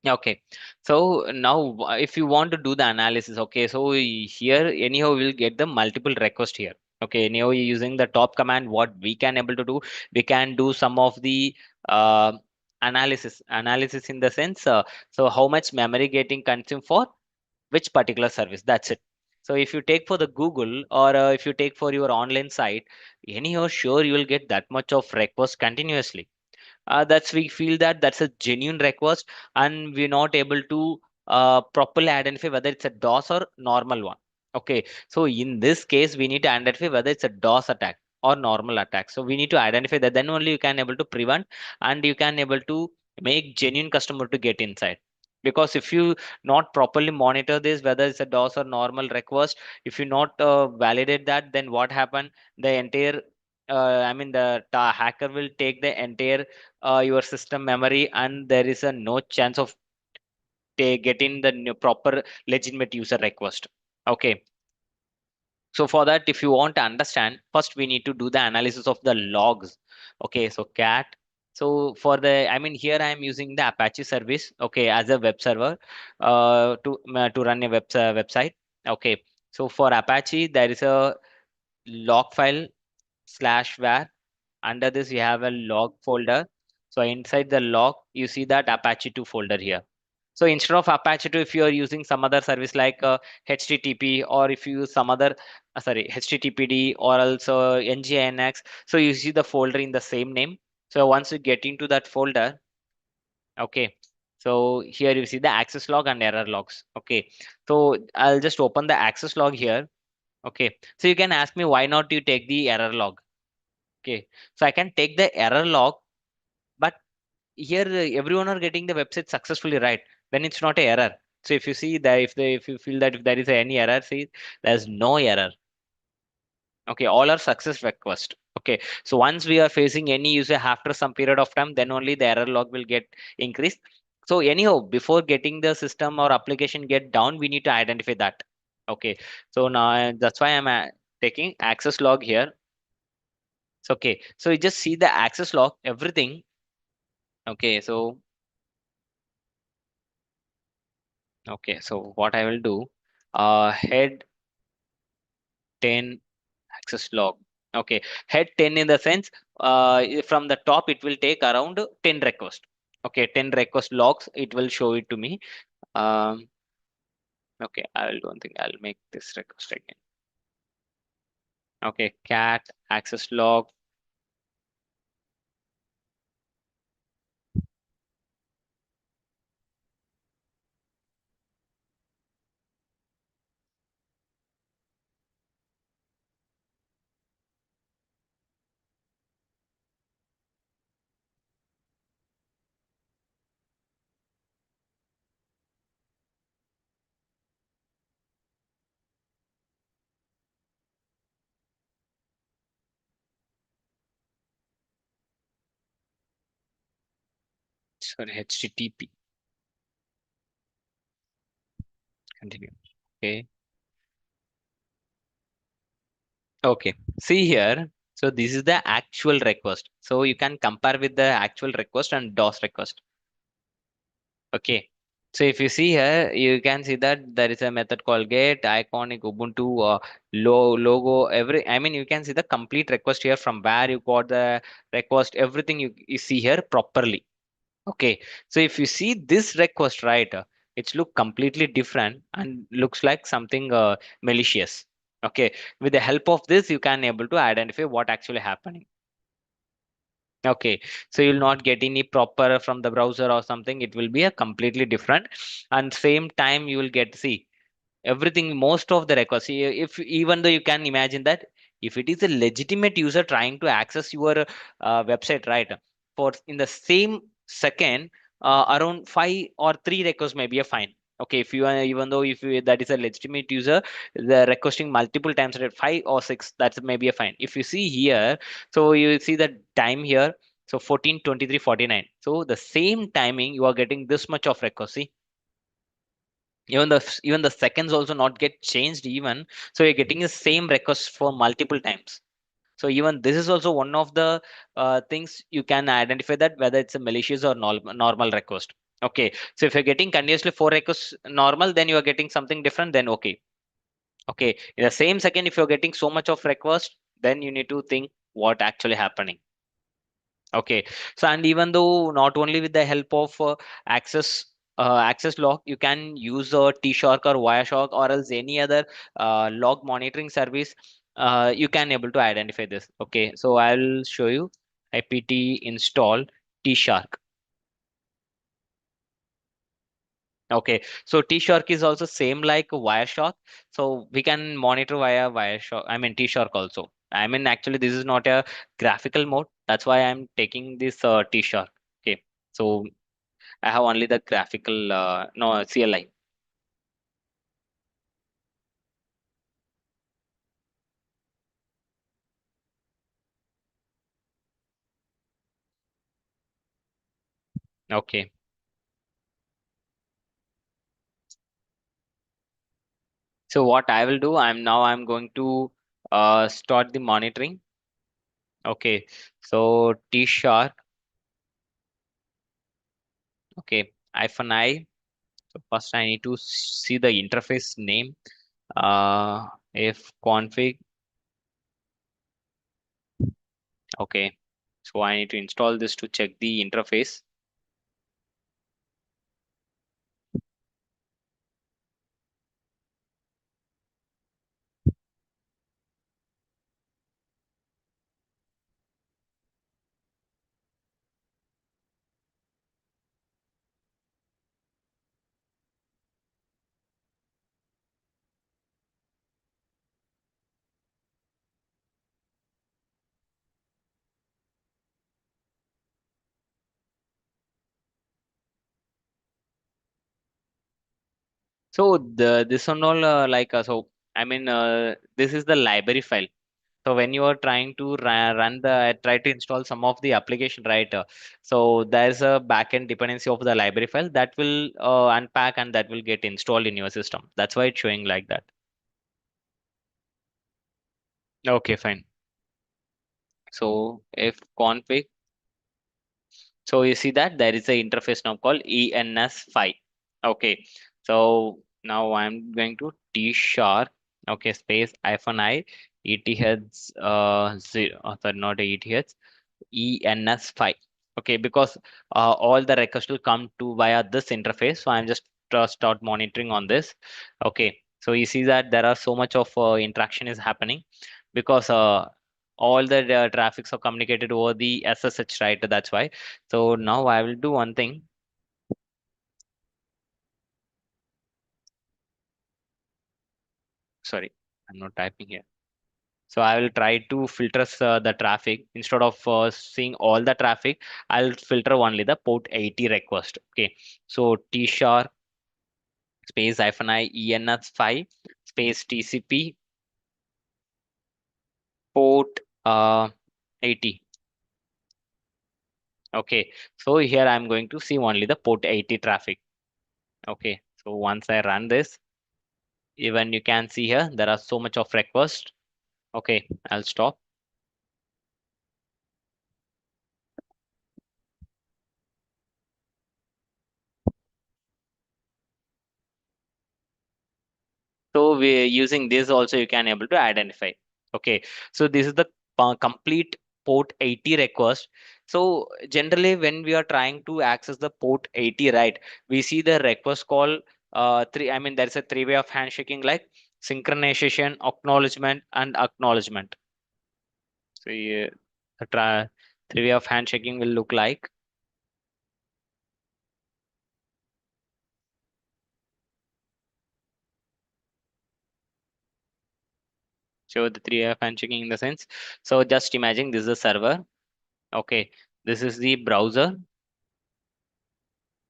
Okay, so now if you want to do the analysis, okay, so here anyhow we'll get the multiple request here. Okay, anyhow using the top command, what we can able to do, we can do some of the analysis in the sense, so how much memory getting consumed for which particular service. That's it. So if you take for the Google or if you take for your online site, anyhow sure you will get that much of request continuously. That's we feel that that's a genuine request, and we're not able to properly identify whether it's a DOS or normal one. Okay, so in this case we need to identify whether it's a DOS attack or normal attack. So we need to identify that, then only you can able to prevent, and you can able to make genuine customer to get inside. Because if you not properly monitor this whether it's a DOS or normal request, if you not validate that, then what happen, the entire I mean the hacker will take the entire your system memory, and there is a no chance of getting the proper legitimate user request. Okay, So for that, if you want to understand, first we need to do the analysis of the logs. Okay, so cat. So for the, I mean, here I am using the Apache service, okay, as a web server, to run a website. Okay, so for Apache, there is a log file slash var. Under this, you have a log folder. So inside the log, you see that Apache 2 folder here. So instead of Apache 2, if you are using some other service like HTTP, or if you use some other, sorry, HTTPD, or also NGINX, so you see the folder in the same name. So once you get into that folder, okay, so here you see the access log and error logs. Okay, so I'll just open the access log here. Okay, so you can ask me why not you take the error log. Okay, so I can take the error log, but here everyone are getting the website successfully, right? Then it's not a error. So if you see that, if you feel that if there is any error, see, there's no error. Okay, all are success request. Okay, so once we are facing any user after some period of time, then only the error log will get increased. So anyhow, before getting the system or application get down, we need to identify that. Okay, so now that's why I'm taking access log here. So okay, so you just see the access log, everything. Okay, so okay, so what I will do, head 10 access log. Okay, head 10 in the sense, from the top it will take around 10 requests. Okay, 10 request logs, it will show it to me. Um, okay, I will don't think I'll make this request again. Okay, cat access log. Sorry, HTTP. Continue. Okay. Okay. See here. So this is the actual request. So you can compare with the actual request and DOS request. Okay. So if you see here, you can see that there is a method called get iconic Ubuntu logo. I mean, you can see the complete request here from where you got the request. Everything you see here properly. Okay. So if you see this request, right, it's look completely different and looks like something malicious. Okay. With the help of this, you can able to identify what actually happening. Okay, so you'll not get any proper from the browser or something. It will be a completely different, and same time you will get, see, everything, most of the records. If even though you can imagine that if it is a legitimate user trying to access your website, right, for in the same second, around 5 or 3 requests may be a fine. Okay, if you are, even though if you, that is a legitimate user, the requesting multiple times at 5 or 6, that's maybe a fine. If you see here, so you see the time here, so 14, 23, 49. So the same timing you are getting this much of requests. See, even the seconds also not get changed even, so you're getting the same request for multiple times. So even this is also one of the things you can identify that whether it's a malicious or normal request. Okay, so if you're getting continuously 4 requests normal, then you are getting something different, then okay. Okay, in the same second, if you're getting so much of request, then you need to think what actually happening. Okay, so and even though not only with the help of access log, you can use T-Shark or Wireshark or else any other log monitoring service. You can able to identify this. Okay, so I'll show you apt install T-Shark. Okay, so T-Shark is also same like Wireshark. So we can monitor via Wireshark. I mean T-Shark also. I mean actually this is not a graphical mode. That's why I'm taking this T-Shark. Okay, so I have only the graphical no CLI. Okay. So what I will do, I'm going to start the monitoring. Okay, so T sharp. Okay, hyphen I. So first I need to see the interface name. If config. Okay, so I need to install this to check the interface. So the this one all so I mean this is the library file. So when you are trying to run the try to install some of the application, right? So there's a backend dependency of the library file that will unpack and that will get installed in your system. That's why it's showing like that. Okay, fine. So if config, so you see that there is a interface now called ENS5. Okay, so now I'm going to T sharp. Okay, space hyphen I ETH zero. Sorry, not ETH. ENS5. Okay, because all the requests will come to via this interface. So I'm just start monitoring on this. Okay, so you see that there are so much of interaction is happening because all the traffics are communicated over the SSH, right? That's why. So now I will do one thing. Sorry, I'm not typing here. So I will try to filter the traffic instead of seeing all the traffic. I'll filter only the port 80 request. Okay, so T sharp space hyphen I ENS5 space TCP port 80. Okay, so here I'm going to see only the port 80 traffic. Okay, so once I run this, even you can see here there are so much of requests. Okay, I'll stop. So we using this also you can able to identify. Okay, so this is the complete port 80 request. So generally when we are trying to access the port 80, right, we see the request call three. I mean there's a three way of handshaking like synchronization, acknowledgement, and acknowledgement. So yeah, the three way of handshaking will look like. So the three way of handshaking in the sense. So just imagine this is the server. Okay, this is the browser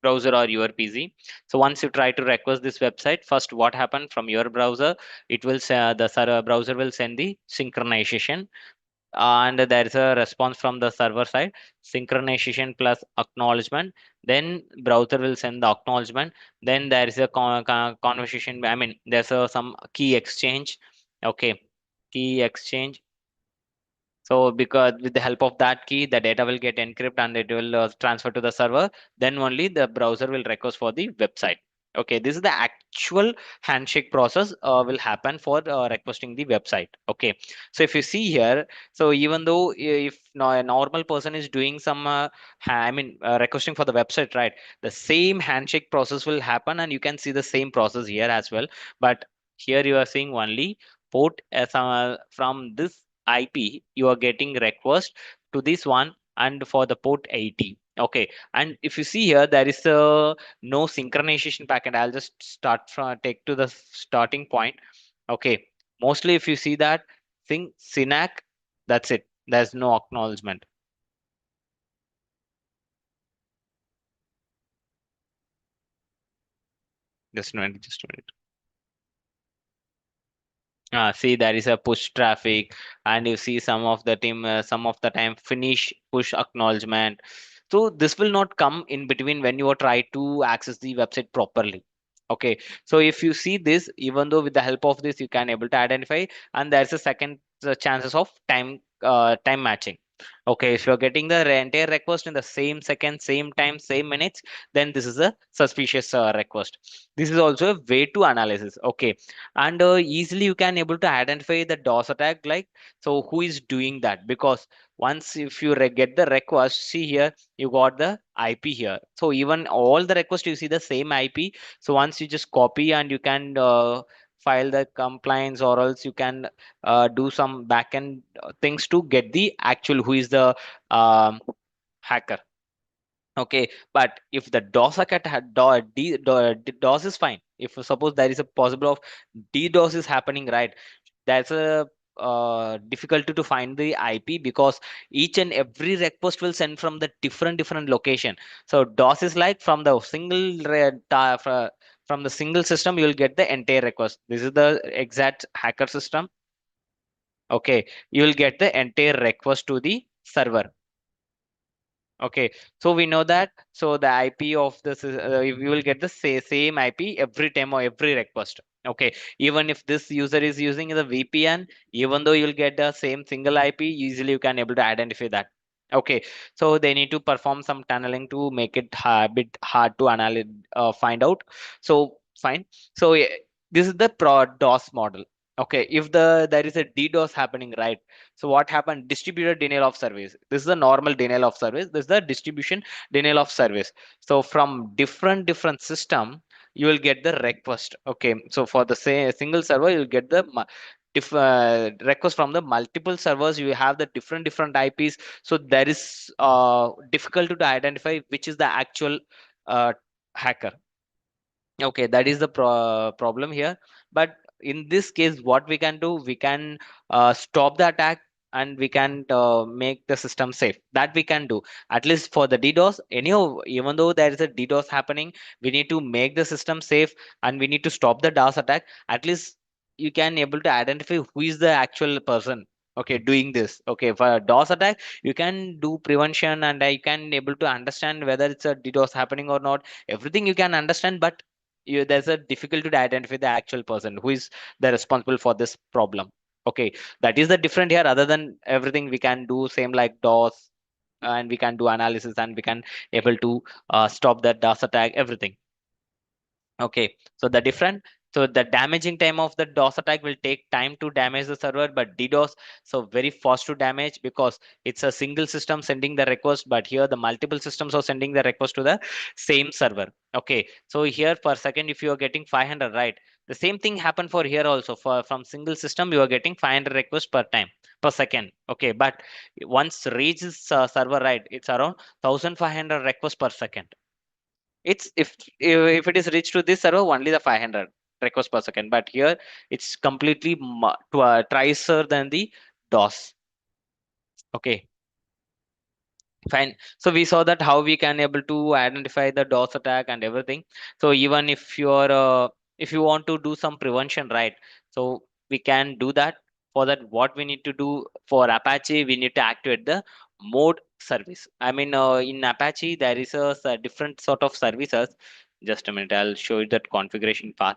or your PC. So once you try to request this website, first what happened from your browser, it will say the server browser will send the synchronization, and there is a response from the server side, synchronization plus acknowledgement. Then browser will send the acknowledgement. Then there is a conversation. I mean, there's a some key exchange. Okay, key exchange. So because with the help of that key, the data will get encrypted and it will transfer to the server. Then only the browser will request for the website. Okay, this is the actual handshake process will happen for requesting the website. Okay, so if you see here, so even though if a normal person is doing some, I mean, requesting for the website, right? The same handshake process will happen, and you can see the same process here as well. But here you are seeing only port from this IP, you are getting request to this one and for the port 80. Okay, and if you see here, there is a no synchronization packet. I'll just start from take to the starting point. Okay, mostly if you see that thing Synac, that's it. There's no acknowledgement. Just a minute. See, there is a push traffic, and you see some of the team, some of the time finish push acknowledgement. So this will not come in between when you are try to access the website properly. Okay, so if you see this, even though with the help of this you can able to identify, and there's a second chances of time matching. Okay, if you're getting the entire request in the same second, same time, same minutes, then this is a suspicious request. This is also a way to analysis. Okay, and easily you can able to identify the DOS attack, like, so who is doing that, because once if you get the request, see here you got the IP here. So even all the requests you see the same IP. So once you just copy and you can file the compliance, or else you can do some backend things to get the actual who is the um, hacker. Okay, but if the DOS attack had DOS is fine. If suppose there is a possible of DDoS is happening, right? That's a difficulty to find the IP, because each and every request will send from the different location. So DOS is like from the from the single system you will get the entire request. This is the exact hacker system. Okay, you will get the entire request to the server. Okay, so we know that. So the IP of this is, we will get the same IP every time or every request. Okay, even if this user is using the VPN, even though you'll get the same single IP, easily you can able to identify that. Okay, so they need to perform some tunneling to make it a bit hard to analyze, find out. So fine. So this is the pro DOS model. Okay, if there is a DDoS happening, right? So what happened? Distributed denial of service. This is the normal denial of service. This is the distribution denial of service. So from different system, you will get the request. Okay. So for the single server, you'll get the request from the multiple servers. You have the different IPs. So there is difficult to identify which is the actual uh, hacker. Okay, that is the problem here. But in this case, what we can do, we can stop the attack, and we can make the system safe. That we can do, at least for the DDoS. Anyhow, even though there is a DDoS happening, we need to make the system safe, and we need to stop the DOS attack. At least you can able to identify who is the actual person. Okay, doing this. Okay, for a DOS attack, you can do prevention, and you can able to understand whether it's a DDoS happening or not. Everything you can understand, but there's a difficulty to identify the actual person who is the responsible for this problem. Okay, that is the different here. Other than everything, we can do same like DOS, and we can do analysis, and we can able to stop that DOS attack, everything. Okay, so the different, so the damaging time of the DOS attack will take time to damage the server, but DDoS, so very fast to damage, because it's a single system sending the request, but here the multiple systems are sending the request to the same server. Okay, so here per second, if you are getting 500, right? The same thing happened for here also. For from single system, you are getting 500 requests per time per second. Okay, but once reaches server, right? It's around 1500 requests per second. It's if it is reached to this server, only the 500 requests per second, but here it's completely twice than the DOS. Okay, fine. So we saw that how we can able to identify the DOS attack and everything. So even if you want to do some prevention, right? So we can do that. For that, what we need to do for Apache, we need to activate the mode service. I mean, in Apache, there is a different sort of services. Just a minute, I'll show you that configuration path.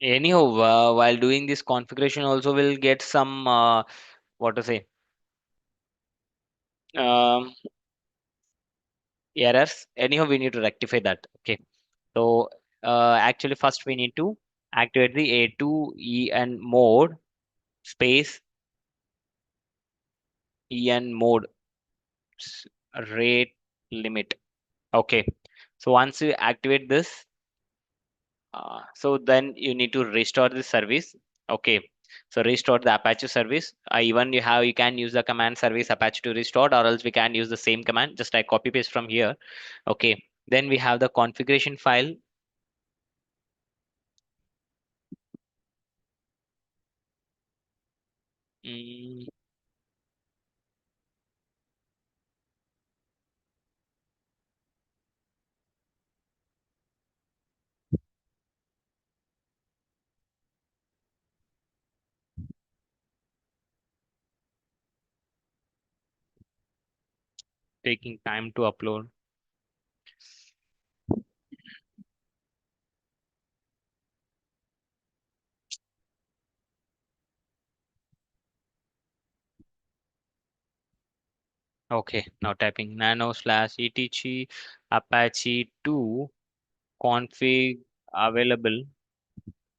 Anyhow, while doing this configuration, also will get some what to say, um, errors. Anyhow, we need to rectify that. Okay. So actually, first we need to activate the A2 EN mode space EN mode s- rate limit. Okay. So once you activate this, so then you need to restore the service. Okay. So restore the Apache service. Even you can use the command service Apache to restore, or else we can use the same command. Just I copy paste from here. Okay. Then we have the configuration file. Mm, taking time to upload. Okay, now typing nano slash etc Apache 2 config available.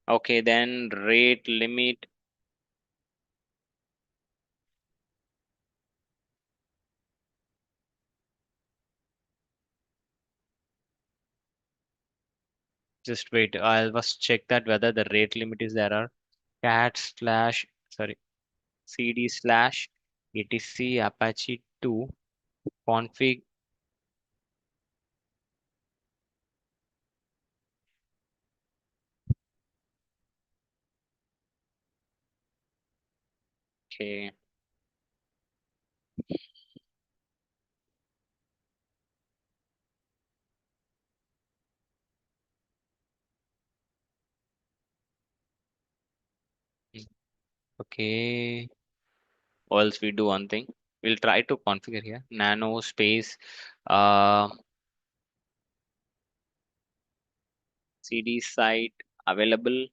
Okay, then rate limit. Just wait. I must check that whether the rate limit is there or cat slash sorry cd slash etc Apache 2 config. Okay. Okay. Or else we do one thing. We'll try to configure here. Nano space uh cd site available.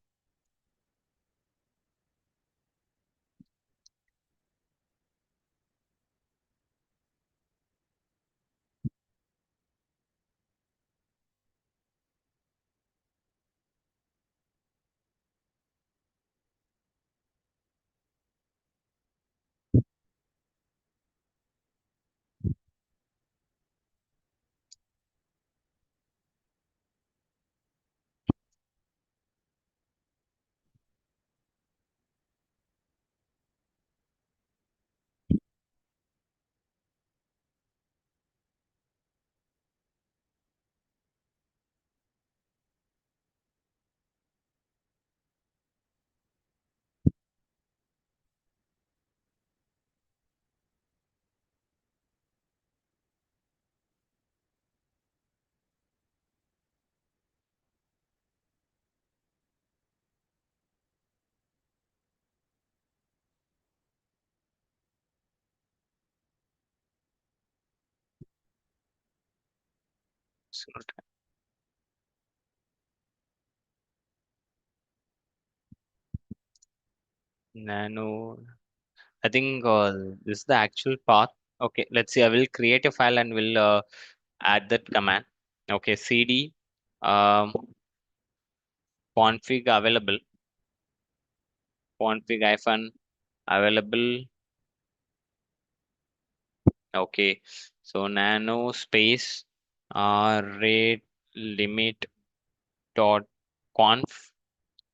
So, nano. I think this is the actual path. Okay, let's see. I will create a file and will add that command. Okay, cd um, config available, config hyphen available. Okay, so nano space rate limit dot conf.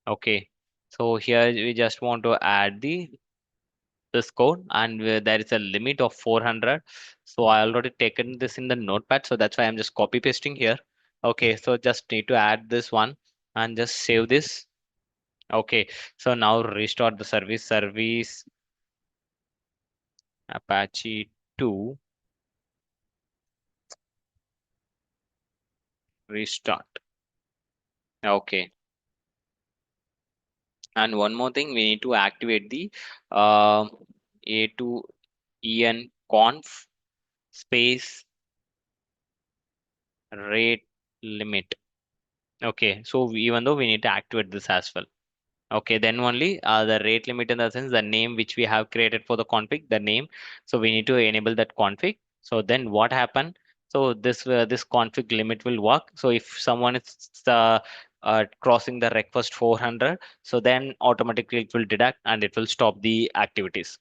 Okay, so here we just want to add this code, and there is a limit of 400. So I already taken this in the notepad, so that's why I'm just copy pasting here. Okay, so just need to add this one and just save this. Okay, so now restart the service Apache 2 restart. Okay, and one more thing, we need to activate the uh, a2en conf space rate limit. Okay, so even though we need to activate this as well. Okay, then only the rate limit in the sense the name which we have created for the config, the name. So we need to enable that config. So then what happen? So this config limit will work. So if someone is crossing the request 400, so then automatically it will deduct and it will stop the activities.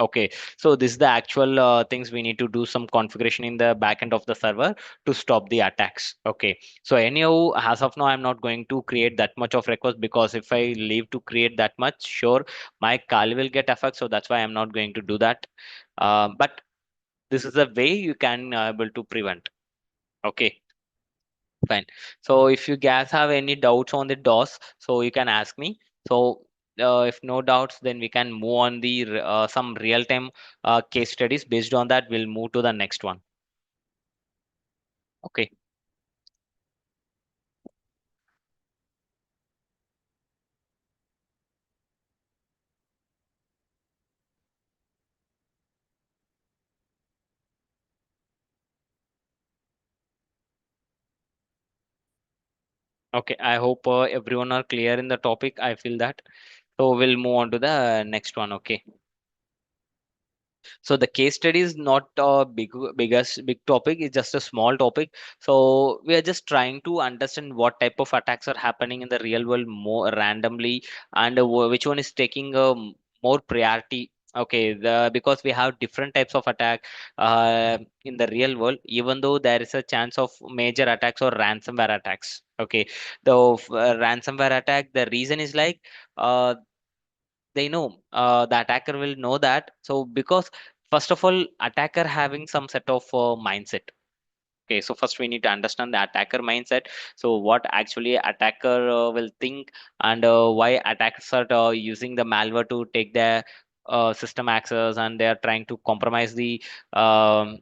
Okay, so this is the actual things we need to do some configuration in the backend of the server to stop the attacks. Okay, so anyhow, as of now, I'm not going to create that much of request, because if I leave to create that much, sure, my call will get affected. So that's why I'm not going to do that. But this is a way you can able to prevent. Okay, fine. So if you guys have any doubts on the DOS, so you can ask me. So if no doubts, then we can move on the some real-time case studies. Based on that, we'll move to the next one. Okay. Okay. I hope everyone are clear in the topic. I feel that. So we'll move on to the next one. Okay. So the case study is not a big topic. It's just a small topic. So we are just trying to understand what type of attacks are happening in the real world more randomly, and which one is taking more priority. Okay, because we have different types of attack in the real world, even though there is a chance of major attacks or ransomware attacks. Okay, the ransomware attack, the reason is like uh, they know the attacker will know that. So because first of all, attacker having some set of mindset. Okay, so first we need to understand the attacker mindset. So what actually attacker will think, and why attackers are using the malware to take their system access, and they are trying to compromise the um,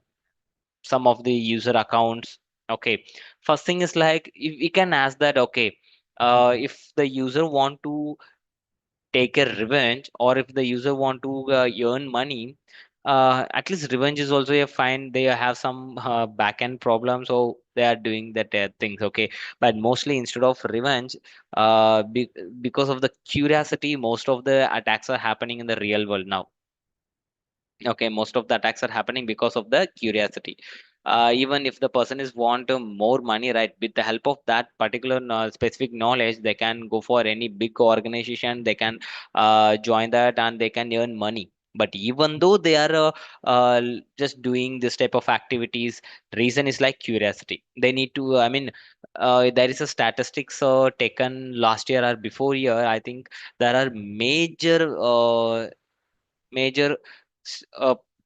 some of the user accounts. Okay, first thing is like, if we can ask that, okay, if the user want to take a revenge, or if the user want to earn money, at least revenge is also a fine. They have some back end problem, so they are doing that things. Okay, but mostly instead of revenge, because of the curiosity, most of the attacks are happening in the real world now. Okay, most of the attacks are happening because of the curiosity. Even if the person is want more money, right, with the help of that particular specific knowledge, they can go for any big organization, they can join that, and they can earn money. But even though they are just doing this type of activities, reason is like curiosity. They need to, I mean, there is a statistics taken last year or before year, I think. There are major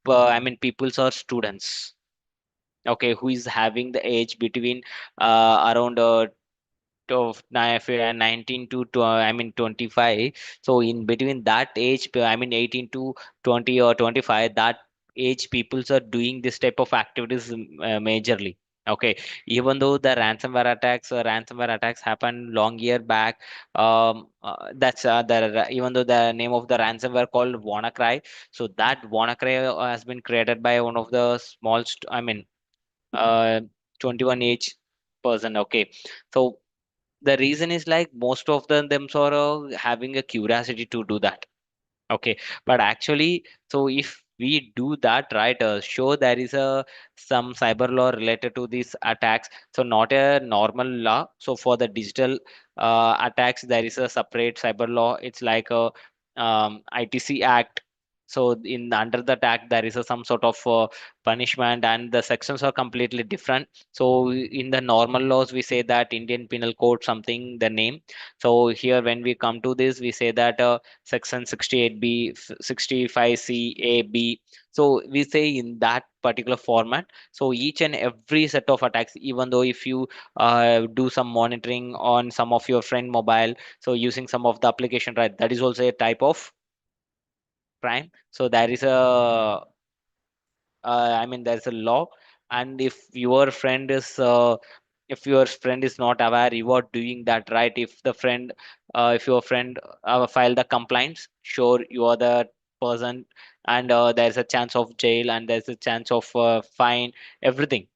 I mean, peoples or students, okay, who is having the age between around of 19 to I mean 25. So in between that age, I mean 18 to 20 or 25, that age peoples are doing this type of activities majorly. Okay, even though the ransomware attacks happened long year back, that's the even though the name of the ransomware called WannaCry. So that WannaCry has been created by one of the I mean, uh 21 age person. Okay, so the reason is like, most of them sort of having a curiosity to do that. Okay, but actually, so if we do that, right, sure, there is a some cyber law related to these attacks. So not a normal law. So for the digital attacks, there is a separate cyber law. It's like a ITC Act. So in under the act, there is a some sort of punishment, and the sections are completely different. So in the normal laws, we say that Indian Penal Code something the name. So here when we come to this, we say that section 68B, 65C, A, B. So we say in that particular format. So each and every set of attacks, even though if you do some monitoring on some of your friend mobile, so using some of the application, right, that is also a type of crime. So there is a I mean, there's a law, and if your friend is not aware you are doing that, right? If your friend file the complaints, sure, you are the person, and there's a chance of jail, and there's a chance of fine, everything.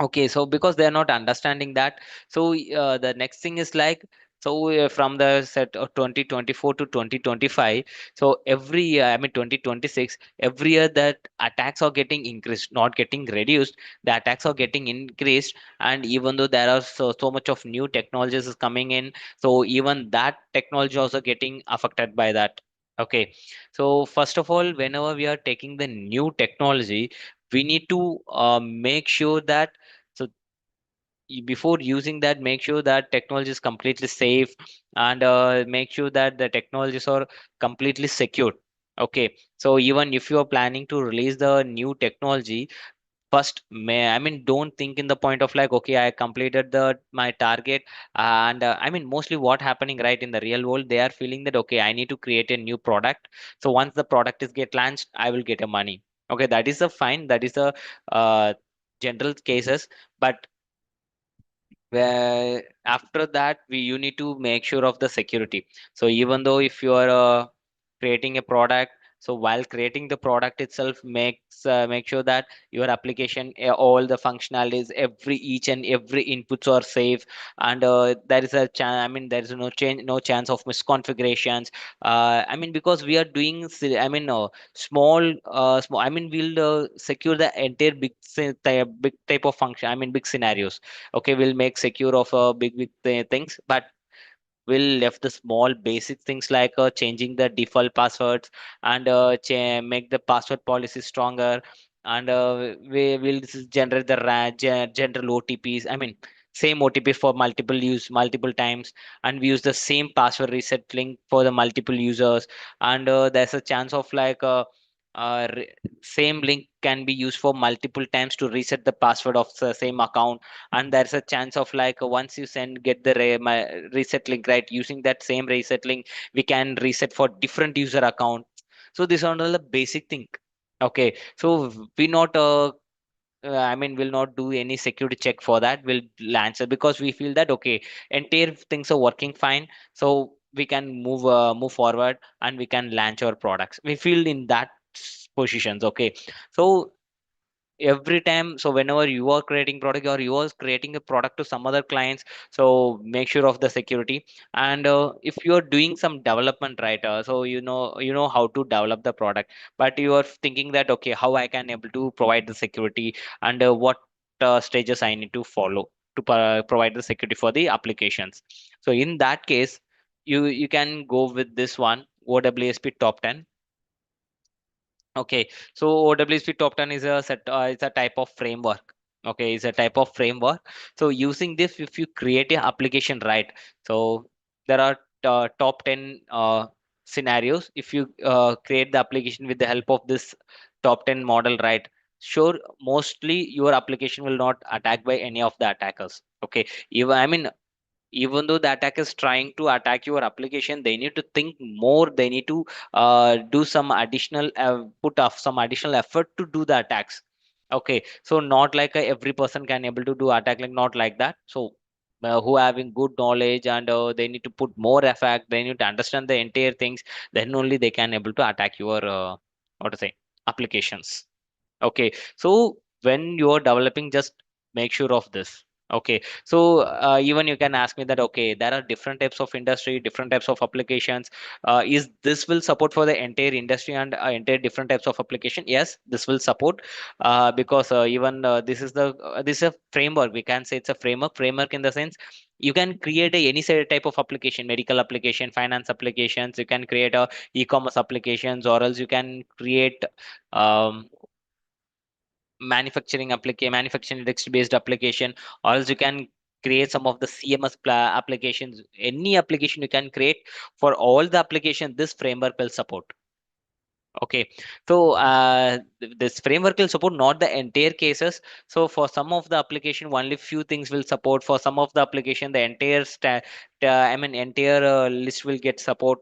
Okay, so because they are not understanding that, so the next thing is like, so from the set of 2024 to 2025, so every year, I mean 2026, every year that attacks are getting increased, not getting reduced. The attacks are getting increased, and even though there are so much of new technologies is coming in, so even that technology also getting affected by that. Okay, so first of all, whenever we are taking the new technology, we need to make sure that, so before using that, make sure that technology is completely safe, and make sure that the technologies are completely secured. Okay, so even if you are planning to release the new technology, first may I mean don't think in the point of like, okay, I completed the my target, and I mean mostly what happening right in the real world, they are feeling that okay, I need to create a new product, so once the product is get launched, I will get a money. Okay, that is a fine, that is a uh, general cases. But where after that, you need to make sure of the security. So even though if you are creating a product, so while creating the product itself, make sure that your application, all the functionalities, every each and every inputs are safe, and there is a chance, I mean there is no change, no chance of misconfigurations. I mean because we are doing small, I mean we'll secure the entire big type of function, I mean big scenarios. Okay, we'll make secure of big things, but we'll left the small basic things like changing the default passwords, and make the password policy stronger, and we will generate the general OTPs, I mean same OTP for multiple use multiple times, and we use the same password reset link for the multiple users, and there's a chance of like uh, re- same link can be used for multiple times to reset the password of the same account, and there's a chance of like once you send get the reset link, right, using that same reset link, we can reset for different user account. So these are all the basic thing. Okay, so we not I mean will not do any security check for that, we'll launch it because we feel that okay, entire things are working fine, so we can move forward, and we can launch our products, we feel in that positions. Okay, so every time, so whenever you are creating product or you are creating a product to some other clients, so make sure of the security. And if you are doing some development, right, so you know how to develop the product, but you are thinking that okay, how I can able to provide the security, and what stages I need to follow to provide the security for the applications. So in that case, you can go with this one, OWSP top 10. Okay, so OWSP top 10 is a it's a type of framework. Okay, it's a type of framework. So using this, if you create an application, right? So there are top 10 scenarios. If you create the application with the help of this top 10 model, right? Sure, mostly your application will not attack by any of the attackers. Okay, even I mean even though the attacker is trying to attack your application, they need to think more, they need to do some additional put off some additional effort to do the attacks. Okay, so not like every person can able to do attack, like not like that. So who having good knowledge, and they need to put more effort, they need to understand the entire things, then only they can able to attack your what to say applications. Okay, so when you're developing, just make sure of this. Okay, so even you can ask me that, okay, there are different types of industry, different types of applications. Is this will support for the entire industry and entire different types of application? Yes, this will support because even this is a framework. We can say it's a framework. Framework in the sense you can create any type of application, medical application, finance applications. You can create a e-commerce applications, or else you can create um, manufacturing index based application, or else you can create some of the CMS applications. Any application you can create, for all the application this framework will support. Okay, so this framework will support not the entire cases. So for some of the application, only few things will support. For some of the application, the entire I mean entire list will get support.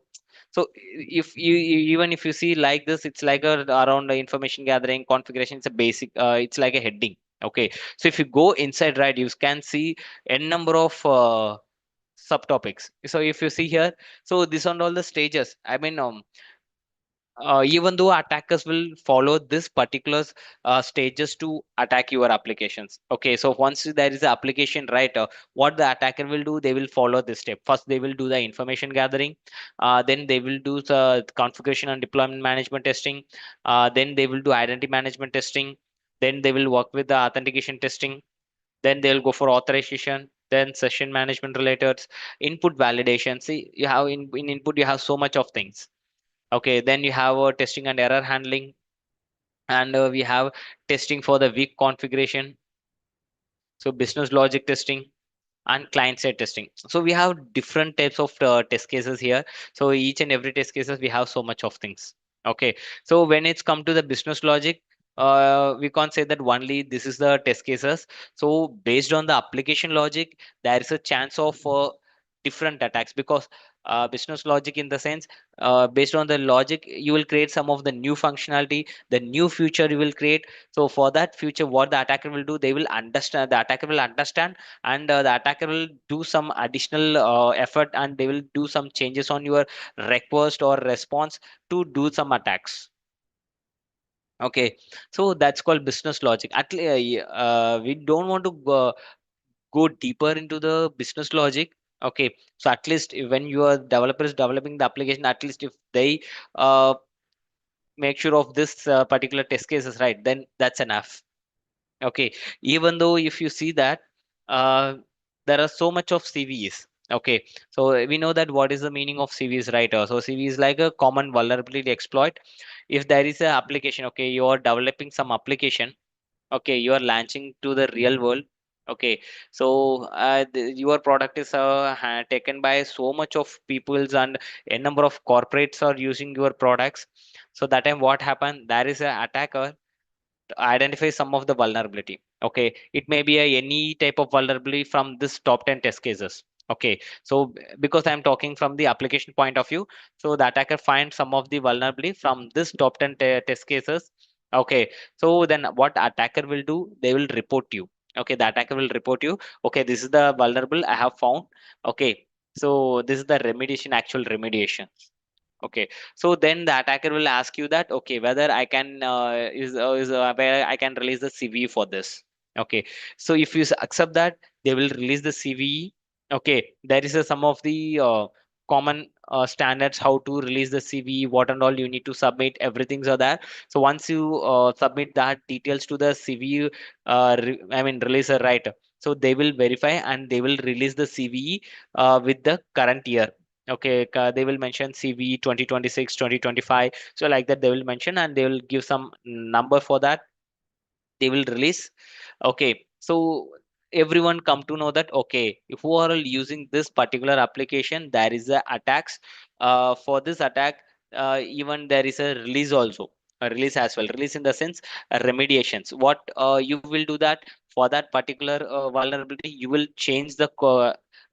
So if even if you see like this, it's like a around the information gathering configuration. It's a basic. It's like a heading. Okay, so if you go inside, right, you can see n number of subtopics. So if you see here, so this on all the stages. I mean, even though attackers will follow this particular stages to attack your applications. Okay, so once there is an application, right, what the attacker will do, they will follow this step. First they will do the information gathering, then they will do the configuration and deployment management testing, then they will do identity management testing, then they will work with the authentication testing, then they'll go for authorization, then session management related, input validation. See, you have in input you have so much of things. Okay, then you have testing and error handling, and we have testing for the weak configuration, so business logic testing and client side testing. So we have different types of test cases here. So each and every test cases we have so much of things. Okay, so when it's come to the business logic, we can't say that only this is the test cases. So based on the application logic, there is a chance of different attacks, because business logic in the sense, based on the logic you will create some of the new functionality, the new feature you will create. So for that future, what the attacker will do, they will understand, the attacker will understand, and the attacker will do some additional effort, and they will do some changes on your request or response to do some attacks. Okay, so that's called business logic. We don't want to go deeper into the business logic. Okay, so at least when your developer is developing the application, at least if they uh, make sure of this particular test cases, right, then that's enough. Okay, even though if you see that uh, there are so much of CVEs. Okay, so we know that what is the meaning of CVEs, right? So CV is like a common vulnerability exploit. If there is a application, okay, you are developing some application, okay, you are launching to the real world. Okay, so your product is taken by so much of peoples, and a number of corporates are using your products. So that time what happened, there is a attacker identify some of the vulnerability. Okay, it may be any type of vulnerability from this top 10 test cases. Okay, so because I'm talking from the application point of view, so the attacker finds some of the vulnerability from this top 10 test cases. Okay, so then what attacker will do, they will report you. Okay, the attacker will report you, okay, this is the vulnerable I have found. Okay, so this is the remediation, actual remediation. Okay, so then the attacker will ask you that, okay, whether I can where I can release the CVE for this. Okay, so if you accept that, they will release the CVE. Okay, there is some of the common standards how to release the CVE, what and all you need to submit, everything's are there. So once you submit that details to the CVE, I mean releaser, right? So they will verify and they will release the CVE with the current year. Okay, they will mention CV 2026, 2025. So like that they will mention, and they will give some number for that, they will release. Okay, so everyone come to know that, okay, if who are using this particular application, there is a attacks. For this attack, even there is a release also, a release as well, release in the sense remediations. What you will do that, for that particular vulnerability, you will change the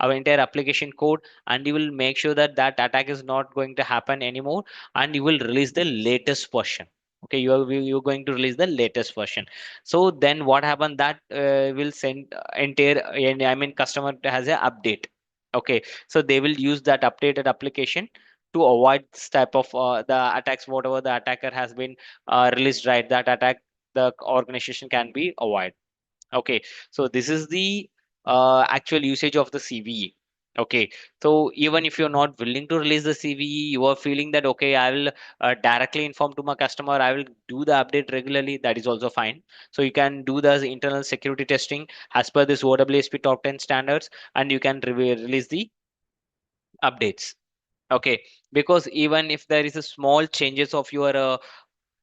our entire application code, and you will make sure that that attack is not going to happen anymore, and you will release the latest version. Okay, you're going to release the latest version. So then what happened, that will send entire, and I mean customer has a update. Okay, so they will use that updated application to avoid this type of the attacks, whatever the attacker has been released, right, that attack, the organization can be avoided. Okay, so this is the actual usage of the CVE. Okay, so even if you're not willing to release the CVE, you are feeling that, okay, I will directly inform to my customer, I will do the update regularly, that is also fine. So you can do the internal security testing as per this OWSP top 10 standards, and you can release the updates. Okay, because even if there is a small changes of your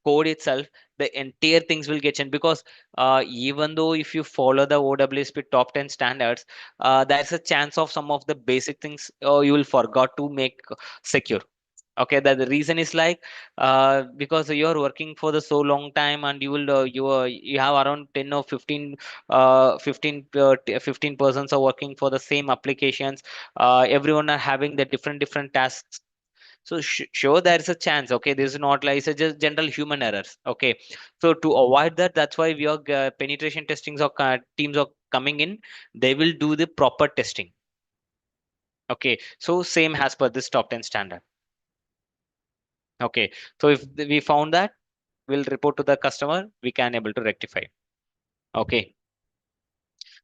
code itself, the entire things will get changed, because even though if you follow the OWSP top 10 standards, there's a chance of some of the basic things you will forgot to make secure. Okay, that the reason is like because you are working for the so long time, and you will you have around 10 or 15 15 persons are working for the same applications. Everyone are having the different tasks. So sure, there is a chance. Okay, this is not like, it's just general human errors. Okay, so to avoid that, that's why we are penetration testings or teams are coming in. They will do the proper testing. Okay, so same as per this top 10 standard. Okay, so if we found that, we'll report to the customer, we can able to rectify. Okay,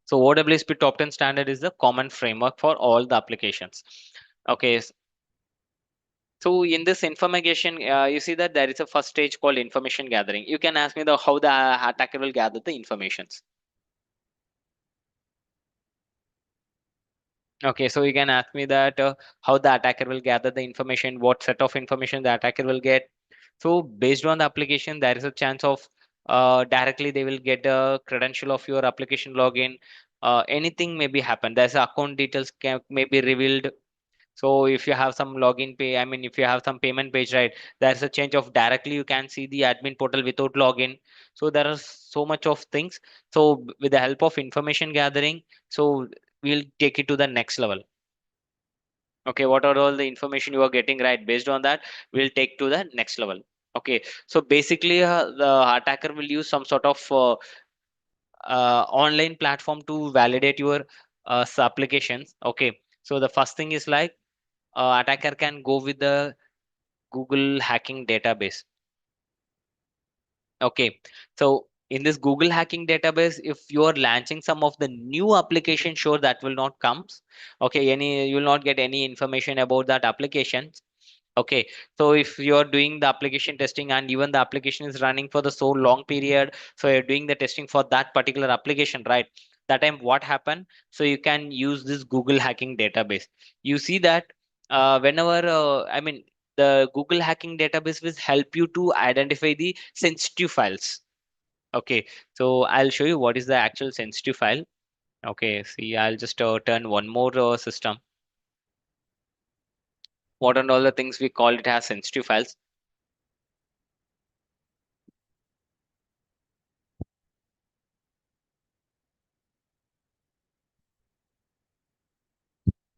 so OWSP top 10 standard is the common framework for all the applications. Okay, so in this information, you see that there is a first stage called information gathering. You can ask me the how the attacker will gather the informations. Okay, so you can ask me that how the attacker will gather the information, what set of information the attacker will get. So based on the application, there is a chance of directly they will get a credential of your application login. Anything may be happen. There's account details may be revealed. So if you have some login pay, I mean, if you have some payment page, right, there's a change of directly you can see the admin portal without login. So there are so much of things. So with the help of information gathering, so we'll take it to the next level. Okay, what are all the information you are getting, right? Based on that, we'll take to the next level. Okay, so basically, the attacker will use some sort of online platform to validate your applications. Okay, so the first thing is like attacker can go with the Google hacking database. Okay, so in this Google hacking database, if you are launching some of the new application, sure that will not comes. Okay, any you will not get any information about that application. Okay, so if you're doing the application testing and even the application is running for the so long period, so you're doing the testing for that particular application, right? That time what happened? So you can use this Google hacking database. You see that whenever I mean the Google hacking database will help you to identify the sensitive files. Okay, so I'll show you what is the actual sensitive file. Okay, see, I'll just turn one more system. What are all the things we call it as sensitive files?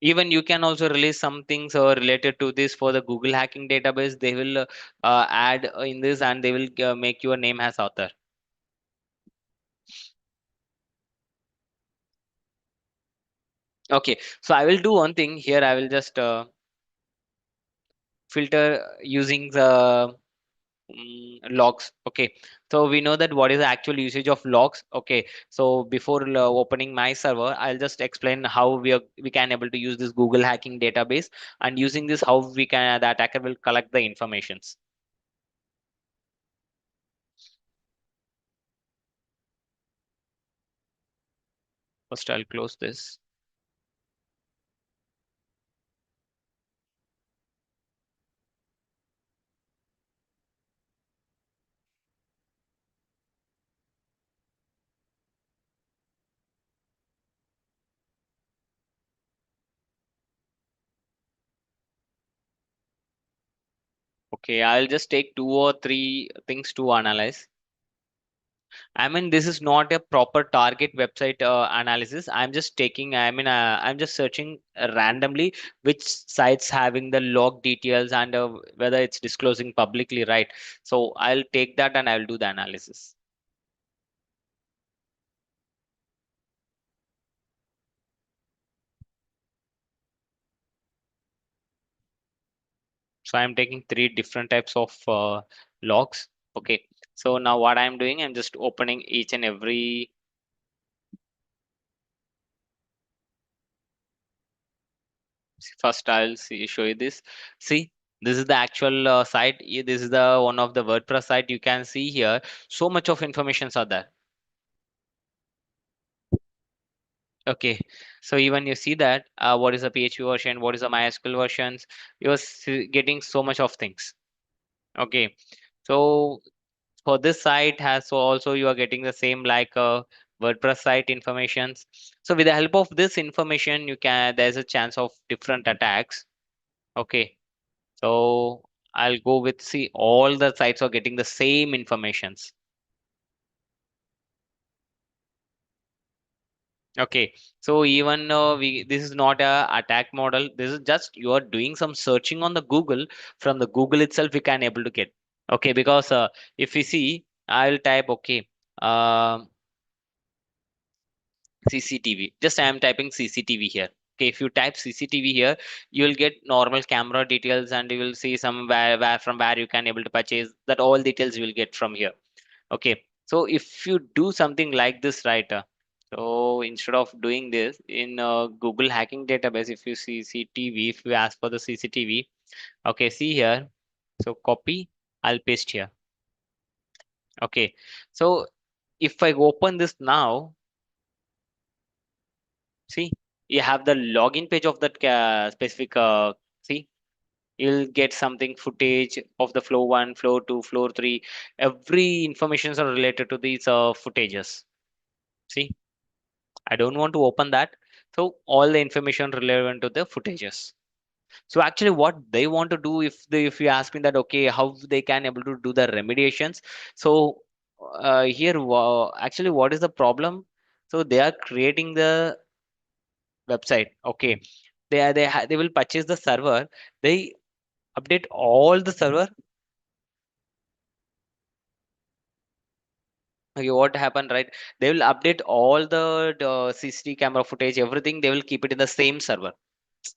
Even you can also release some things related to this for the Google hacking database. They will add in this and they will make your name as author. Okay, so I will do one thing here. I will just filter using the logs. Okay, so we know that what is the actual usage of logs. Okay, so before opening my server, I'll just explain how we can able to use this Google hacking database, and using this how we can the attacker will collect the informations. First I'll close this. Okay, I'll just take two or three things to analyze. I mean, this is not a proper target website analysis. I'm just taking, I'm just searching randomly which sites having the log details and whether it's disclosing publicly, right? So I'll take that and I'll do the analysis. So I'm taking three different types of logs. Okay. So now what I'm doing, I'm just opening each and every. First, I'll show you this. See, this is the actual site. This is the one of the WordPress site. You can see here so much of informations are there. Okay, so even you see that what is the PHP version, what is the MySQL versions, you're getting so much of things. Okay, so for this site has so also you are getting the same like WordPress site informations. So with the help of this information, you can there's a chance of different attacks. Okay, so I'll go with see all the sites are getting the same informations. Okay, so even we this is not a attack model. This is just you are doing some searching on the Google. From the Google itself, we can able to get. Okay, because if we see, I'll type okay, um CCTV. Just I am typing CCTV here. Okay, if you type CCTV here, you will get normal camera details and you will see some where from where you can able to purchase that all details you will get from here. Okay, so if you do something like this, right? So instead of doing this in Google hacking database, if you see CCTV, if you ask for the CCTV, okay, see here. So copy, I'll paste here. Okay, so if I open this now, see, you have the login page of that specific see, you'll get something footage of the floor 1, floor 2, floor 3. Every informations are related to these footages. See, I don't want to open that. So all the information relevant to the footages. So actually what they want to do, if you ask me that, okay, how they can able to do the remediations. So here actually what is the problem? So they are creating the website. Okay, they will purchase the server. They update all the server. Okay, what happened, right? They will update all the CCTV camera footage, everything. They will keep it in the same server.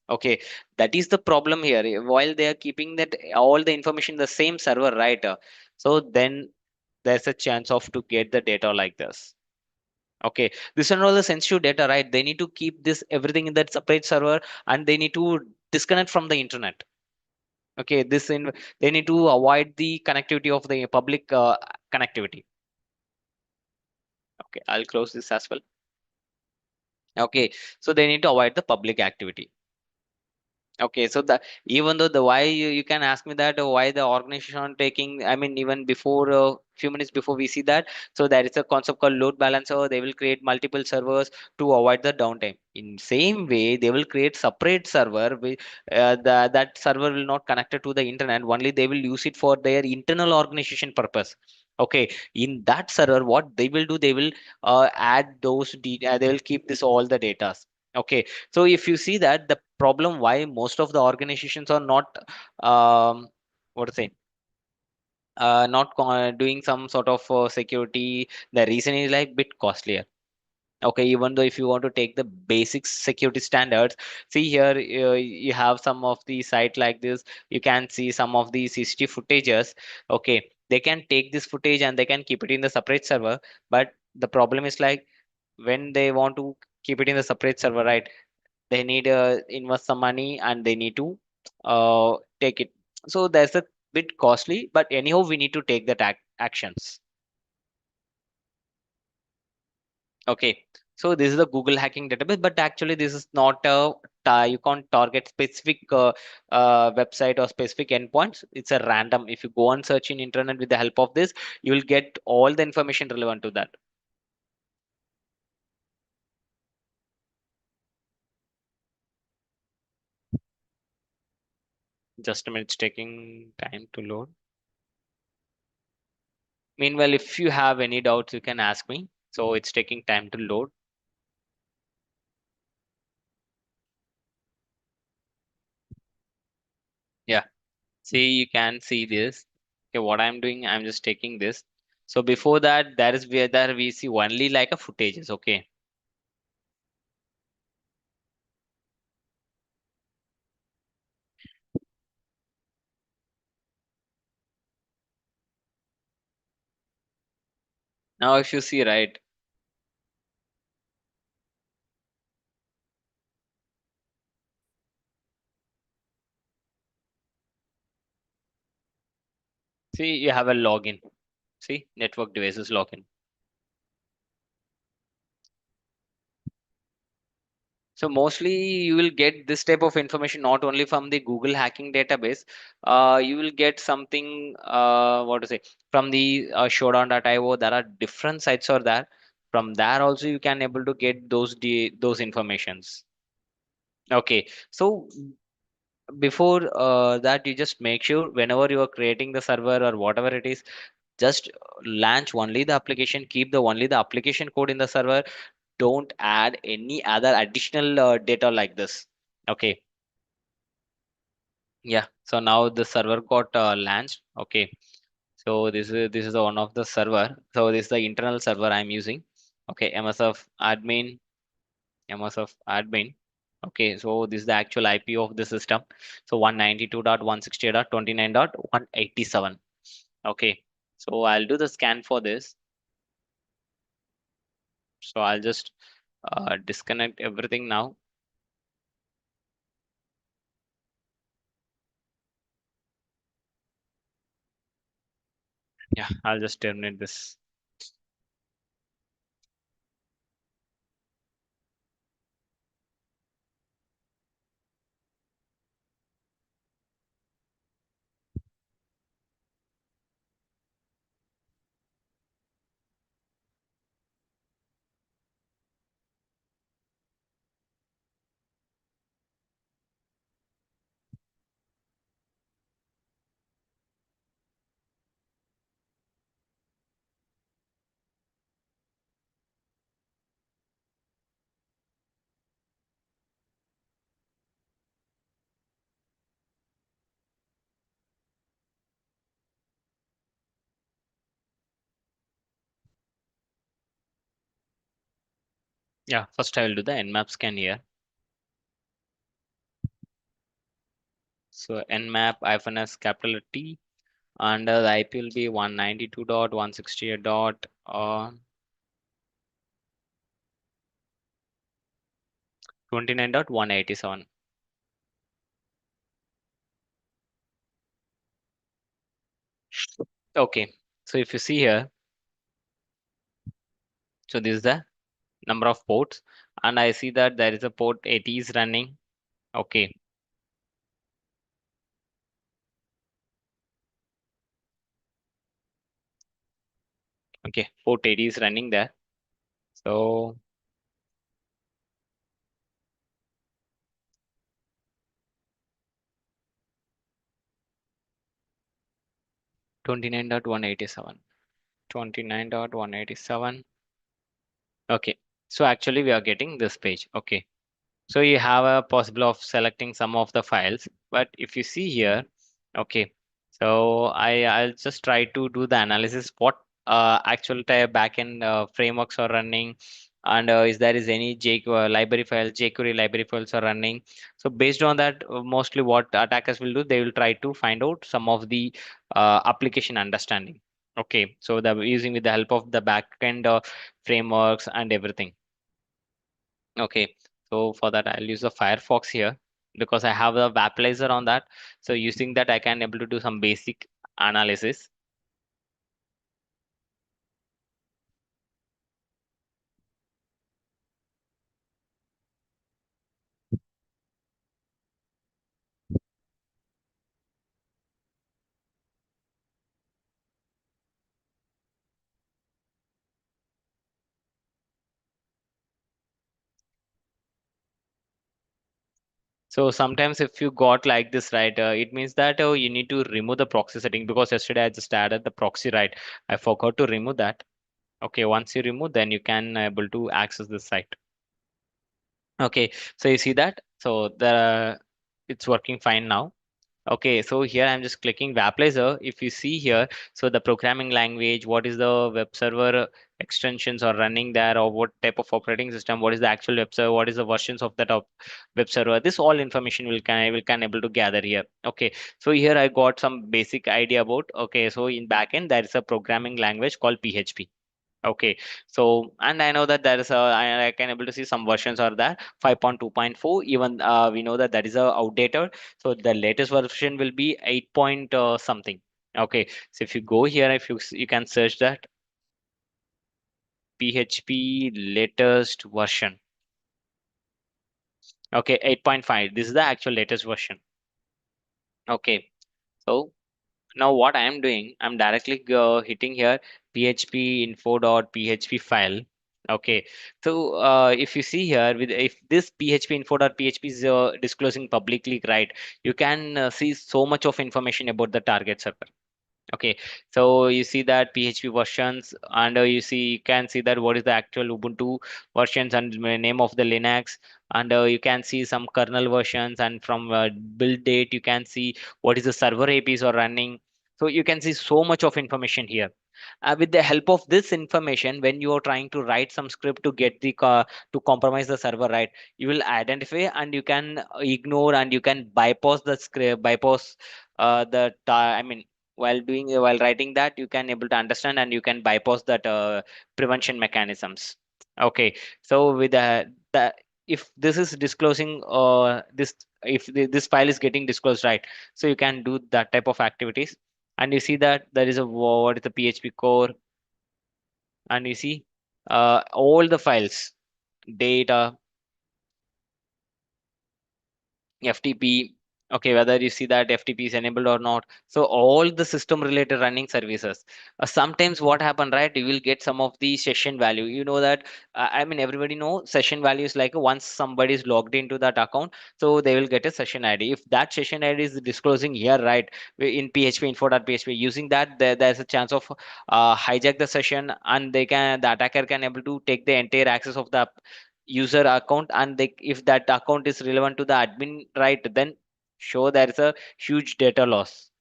Okay, that is the problem here. While they are keeping that all the information in the same server, right? So then there's a chance of to get the data like this. Okay, this are all the sensitive data, right? They need to keep this everything in that separate server, and they need to disconnect from the internet. Okay, they need to avoid the connectivity of the public connectivity. Okay, I'll close this as well. Okay, so they need to avoid the public activity. Okay, so the even though the why you can ask me that why the organization are taking, I mean even before few minutes before we see that, so there is a concept called load balancer. They will create multiple servers to avoid the downtime. In same way, they will create separate server. That server will not connected to the internet. Only they will use it for their internal organization purpose. Okay, in that server, what they will do, they will add those they will keep this all the data. Okay, so if you see that the problem why most of the organizations are not what to say not doing some sort of security, the reason is like bit costlier. Okay, even though if you want to take the basic security standards, see here you have some of the site like this, you can see some of the CCTV footages. Okay, they can take this footage and they can keep it in the separate server, but the problem is like when they want to keep it in the separate server, right? They need invest some money and they need to take it. So there's a bit costly, but anyhow we need to take that actions. Okay, so this is the Google hacking database, but actually this is not a you can't target specific website or specific endpoints. It's a random. If you go and search in internet with the help of this, you will get all the information relevant to that. Just a minute, it's taking time to load. Meanwhile, if you have any doubts, you can ask me. So it's taking time to load. Yeah. See, you can see this. Okay, what I'm doing, I'm just taking this. So before that, that is where that we see only like a footages. Okay. Now if you see right, see you have a login. See, network devices login. So mostly you will get this type of information not only from the Google hacking database. You will get something what to say from the showdown.io. There are different sites are there. From there also you can able to get those informations. Okay, so before that you just make sure whenever you are creating the server or whatever it is, just launch only the application, keep the only the application code in the server. Don't add any other additional data like this. Okay, yeah, so now the server got launched. Okay, so this is the one of the server. So this is the internal server I'm using. Okay, msf admin, msf admin. Okay, so this is the actual IP of the system. So 192.168.29.187. Okay, so I'll do the scan for this. So I'll just disconnect everything now. Yeah, I'll just terminate this. Yeah, first I will do the nmap scan here. So nmap -s capital T, and the IP will be 192.168 dot 29.187. Okay, so if you see here, so this is the number of ports, and I see that there is a port 80 is running. Okay, okay, port 80 is running there. So 29.187. 29.187. Okay, so actually we are getting this page. Okay, so you have a possible of selecting some of the files, but if you see here, okay, so I'll just try to do the analysis what actual type backend frameworks are running, and is there is any library files, jQuery library files are running. So based on that, mostly what attackers will do, they will try to find out some of the application understanding. Okay, so the using with the help of the backend frameworks and everything. Okay, so for that I'll use the Firefox here because I have a Vaplizer on that. So using that I can able to do some basic analysis. So sometimes if you got like this, right, it means that you need to remove the proxy setting because yesterday I just added the proxy, right? I forgot to remove that. Okay, once you remove, then you can able to access the site. Okay, so you see that? So the it's working fine now. Okay, so here I'm just clicking Vaplizer. If you see here, so the programming language, what is the web server extensions are running there, or what type of operating system, what is the actual web server, what is the versions of that web server. This all information will can able to gather here. Okay, so here I got some basic idea about. Okay, so in backend there is a programming language called PHP. Okay, so and I know that there is I can able to see some versions are there 5.2.4. Even we know that that is outdated. So the latest version will be 8 point something. Okay, so if you go here, if you can search that PHP latest version. Okay, 8.5. This is the actual latest version. Okay, so now what I am doing, I'm directly hitting here php info.php file. Okay, so if you see here with if this php info.php is disclosing publicly, right, you can see so much of information about the target server. Okay, so you see that PHP versions, and you can see that what is the actual Ubuntu versions and name of the Linux, and you can see some kernel versions, and from build date you can see what is the server APIs are running. So you can see so much of information here. With the help of this information, when you are trying to write some script to get the to compromise the server, right, you will identify and you can ignore and you can bypass the script, bypass I mean while writing that you can able to understand and you can bypass that prevention mechanisms. Okay, so with the if this is disclosing this if this file is getting disclosed, right, so you can do that type of activities. And you see that there is a what is the PHP core, and you see all the files, data, FTP. Okay, whether you see that FTP is enabled or not. So all the system related running services. Sometimes what happen, right? You will get some of the session value. You know that I mean everybody know session value is like once somebody is logged into that account, so they will get a session ID. If that session ID is disclosing here, right, in PHP info.php, using that there's a chance of hijack the session, and the attacker can able to take the entire access of the user account, and if that account is relevant to the admin, right, then show there is a huge data loss.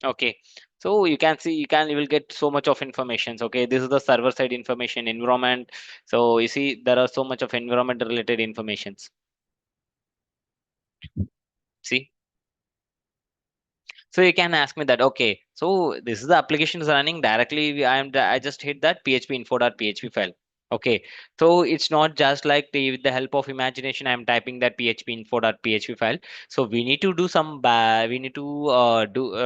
Okay, so you can see, you will get so much of informations. Okay, this is the server side information environment. So you see there are so much of environment related informations. See, so you can ask me that, okay, so this is the application is running directly. I just hit that php info.php file. Okay, so it's not just like with the help of imagination, I'm typing that php info.php file. So we need to do we need to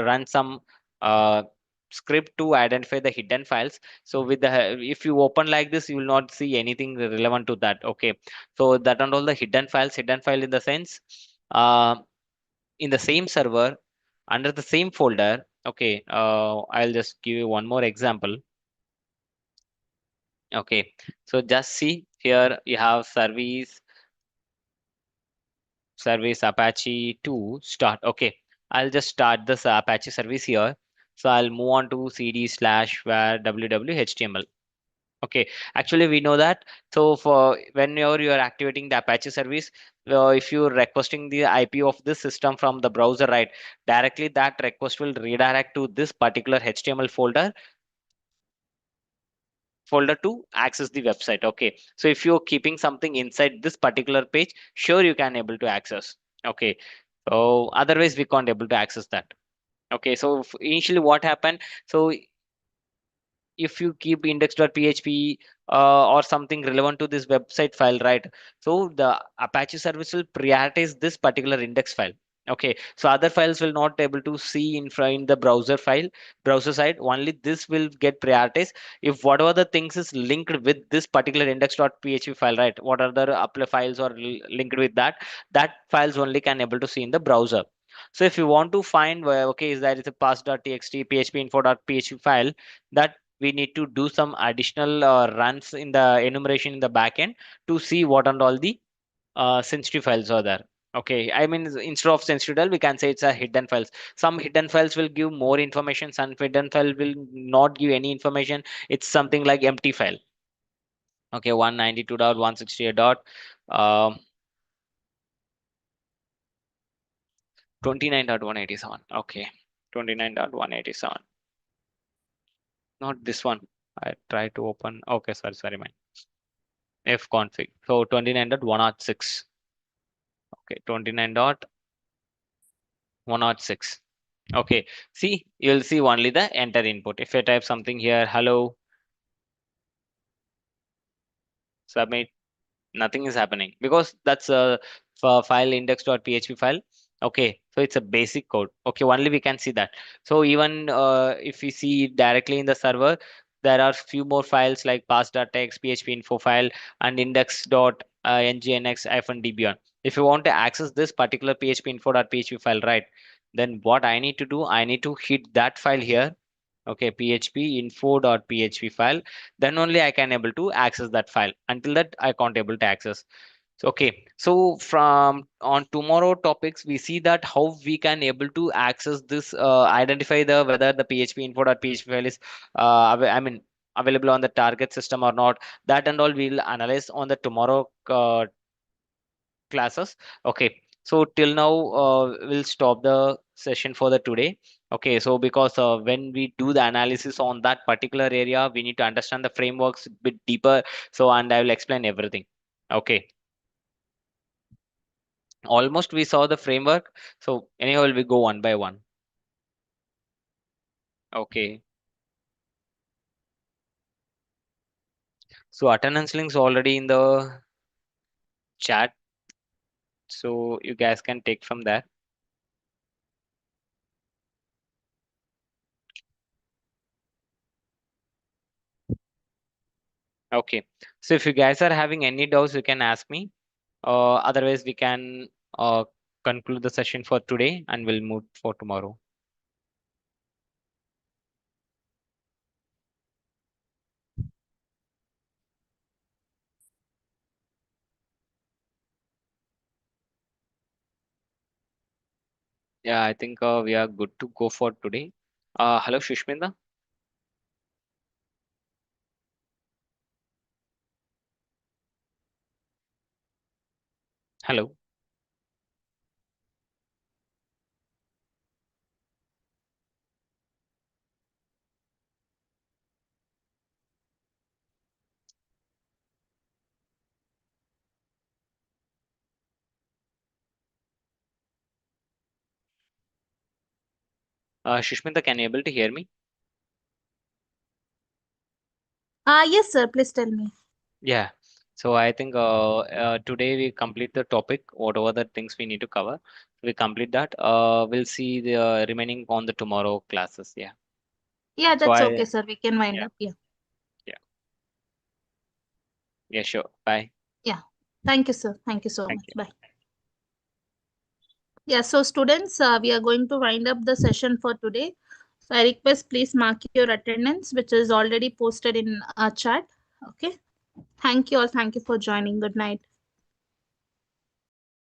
run some uh, script to identify the hidden files. So with the if you open like this, you will not see anything relevant to that. Okay, so that and all the hidden file in the sense, uh, in the same server under the same folder. Okay, I'll just give you one more example. Okay, so just see here you have service Apache 2 start. Okay, I'll just start this Apache service here. So I'll move on to cd slash where www.html. Okay, actually we know that. So for whenever you are activating the Apache service, if you're requesting the IP of this system from the browser, right, directly that request will redirect to this particular HTML folder to access the website. Okay, so if you're keeping something inside this particular page, sure you can able to access. Okay, so otherwise we can't able to access that. Okay, so initially what happened, so if you keep index.php or something relevant to this website file, right, so the Apache service will prioritize this particular index file. Okay, so other files will not able to see in the browser side, only this will get prioritized. If whatever the things is linked with this particular index.php file, right, what are the apply files or linked with that files only can able to see in the browser. So if you want to find where, okay, is that is a pass.txt php info.php file, that we need to do some additional runs in the enumeration in the backend to see what and all the sensitive files are there. Okay, I mean, instead of sensitive file, we can say it's a hidden files. Some hidden files will give more information, some hidden file will not give any information. It's something like empty file. Okay, 192.168 dot 29.187. Okay, 29.187. Not this one. I try to open. Okay, sorry, mine. Fconfig. So 29.106. Okay, 29.106. Okay, see, you'll see only the enter input. If I type something here, hello, submit, nothing is happening because that's a file index.php file. Okay, so it's a basic code. Okay, only we can see that. So even if we see directly in the server, there are few more files like pass.txt, php info file, and index.nginx-dbon. If you want to access this particular php info.php file, right, then what I need to do, I need to hit that file here. Okay, php info.php file, then only I can able to access that file. Until that I can't able to access. So, okay, so from on tomorrow topics we see that how we can able to access this, identify the whether the php info.php file is I mean available on the target system or not. That and all we'll analyze on the tomorrow classes. Okay, so till now we'll stop the session for the today. Okay, so because when we do the analysis on that particular area, we need to understand the frameworks a bit deeper. So and I will explain everything. Okay, almost we saw the framework. So anyhow we go one by one. Okay, so attendance links already in the chat, so you guys can take from there. Okay, so if you guys are having any doubts you can ask me. Otherwise, we can conclude the session for today and we'll move for tomorrow. Yeah, I think we are good to go for today. Hello, Shushminda. Hello. Shushmita, can you able to hear me? Yes, sir. Please tell me. Yeah. So I think today we complete the topic, whatever the things we need to cover. We complete that. We'll see the remaining on the tomorrow classes. Yeah. Yeah, So that's I, okay, sir. We can wind yeah, up. Yeah. yeah, yeah, sure. Bye. Yeah. Thank you, sir. Thank you so Thank much. you. Bye. Yeah. So, students, we are going to wind up the session for today. So, I request please mark your attendance, which is already posted in our chat. Okay. Thank you all. Thank you for joining. Good night.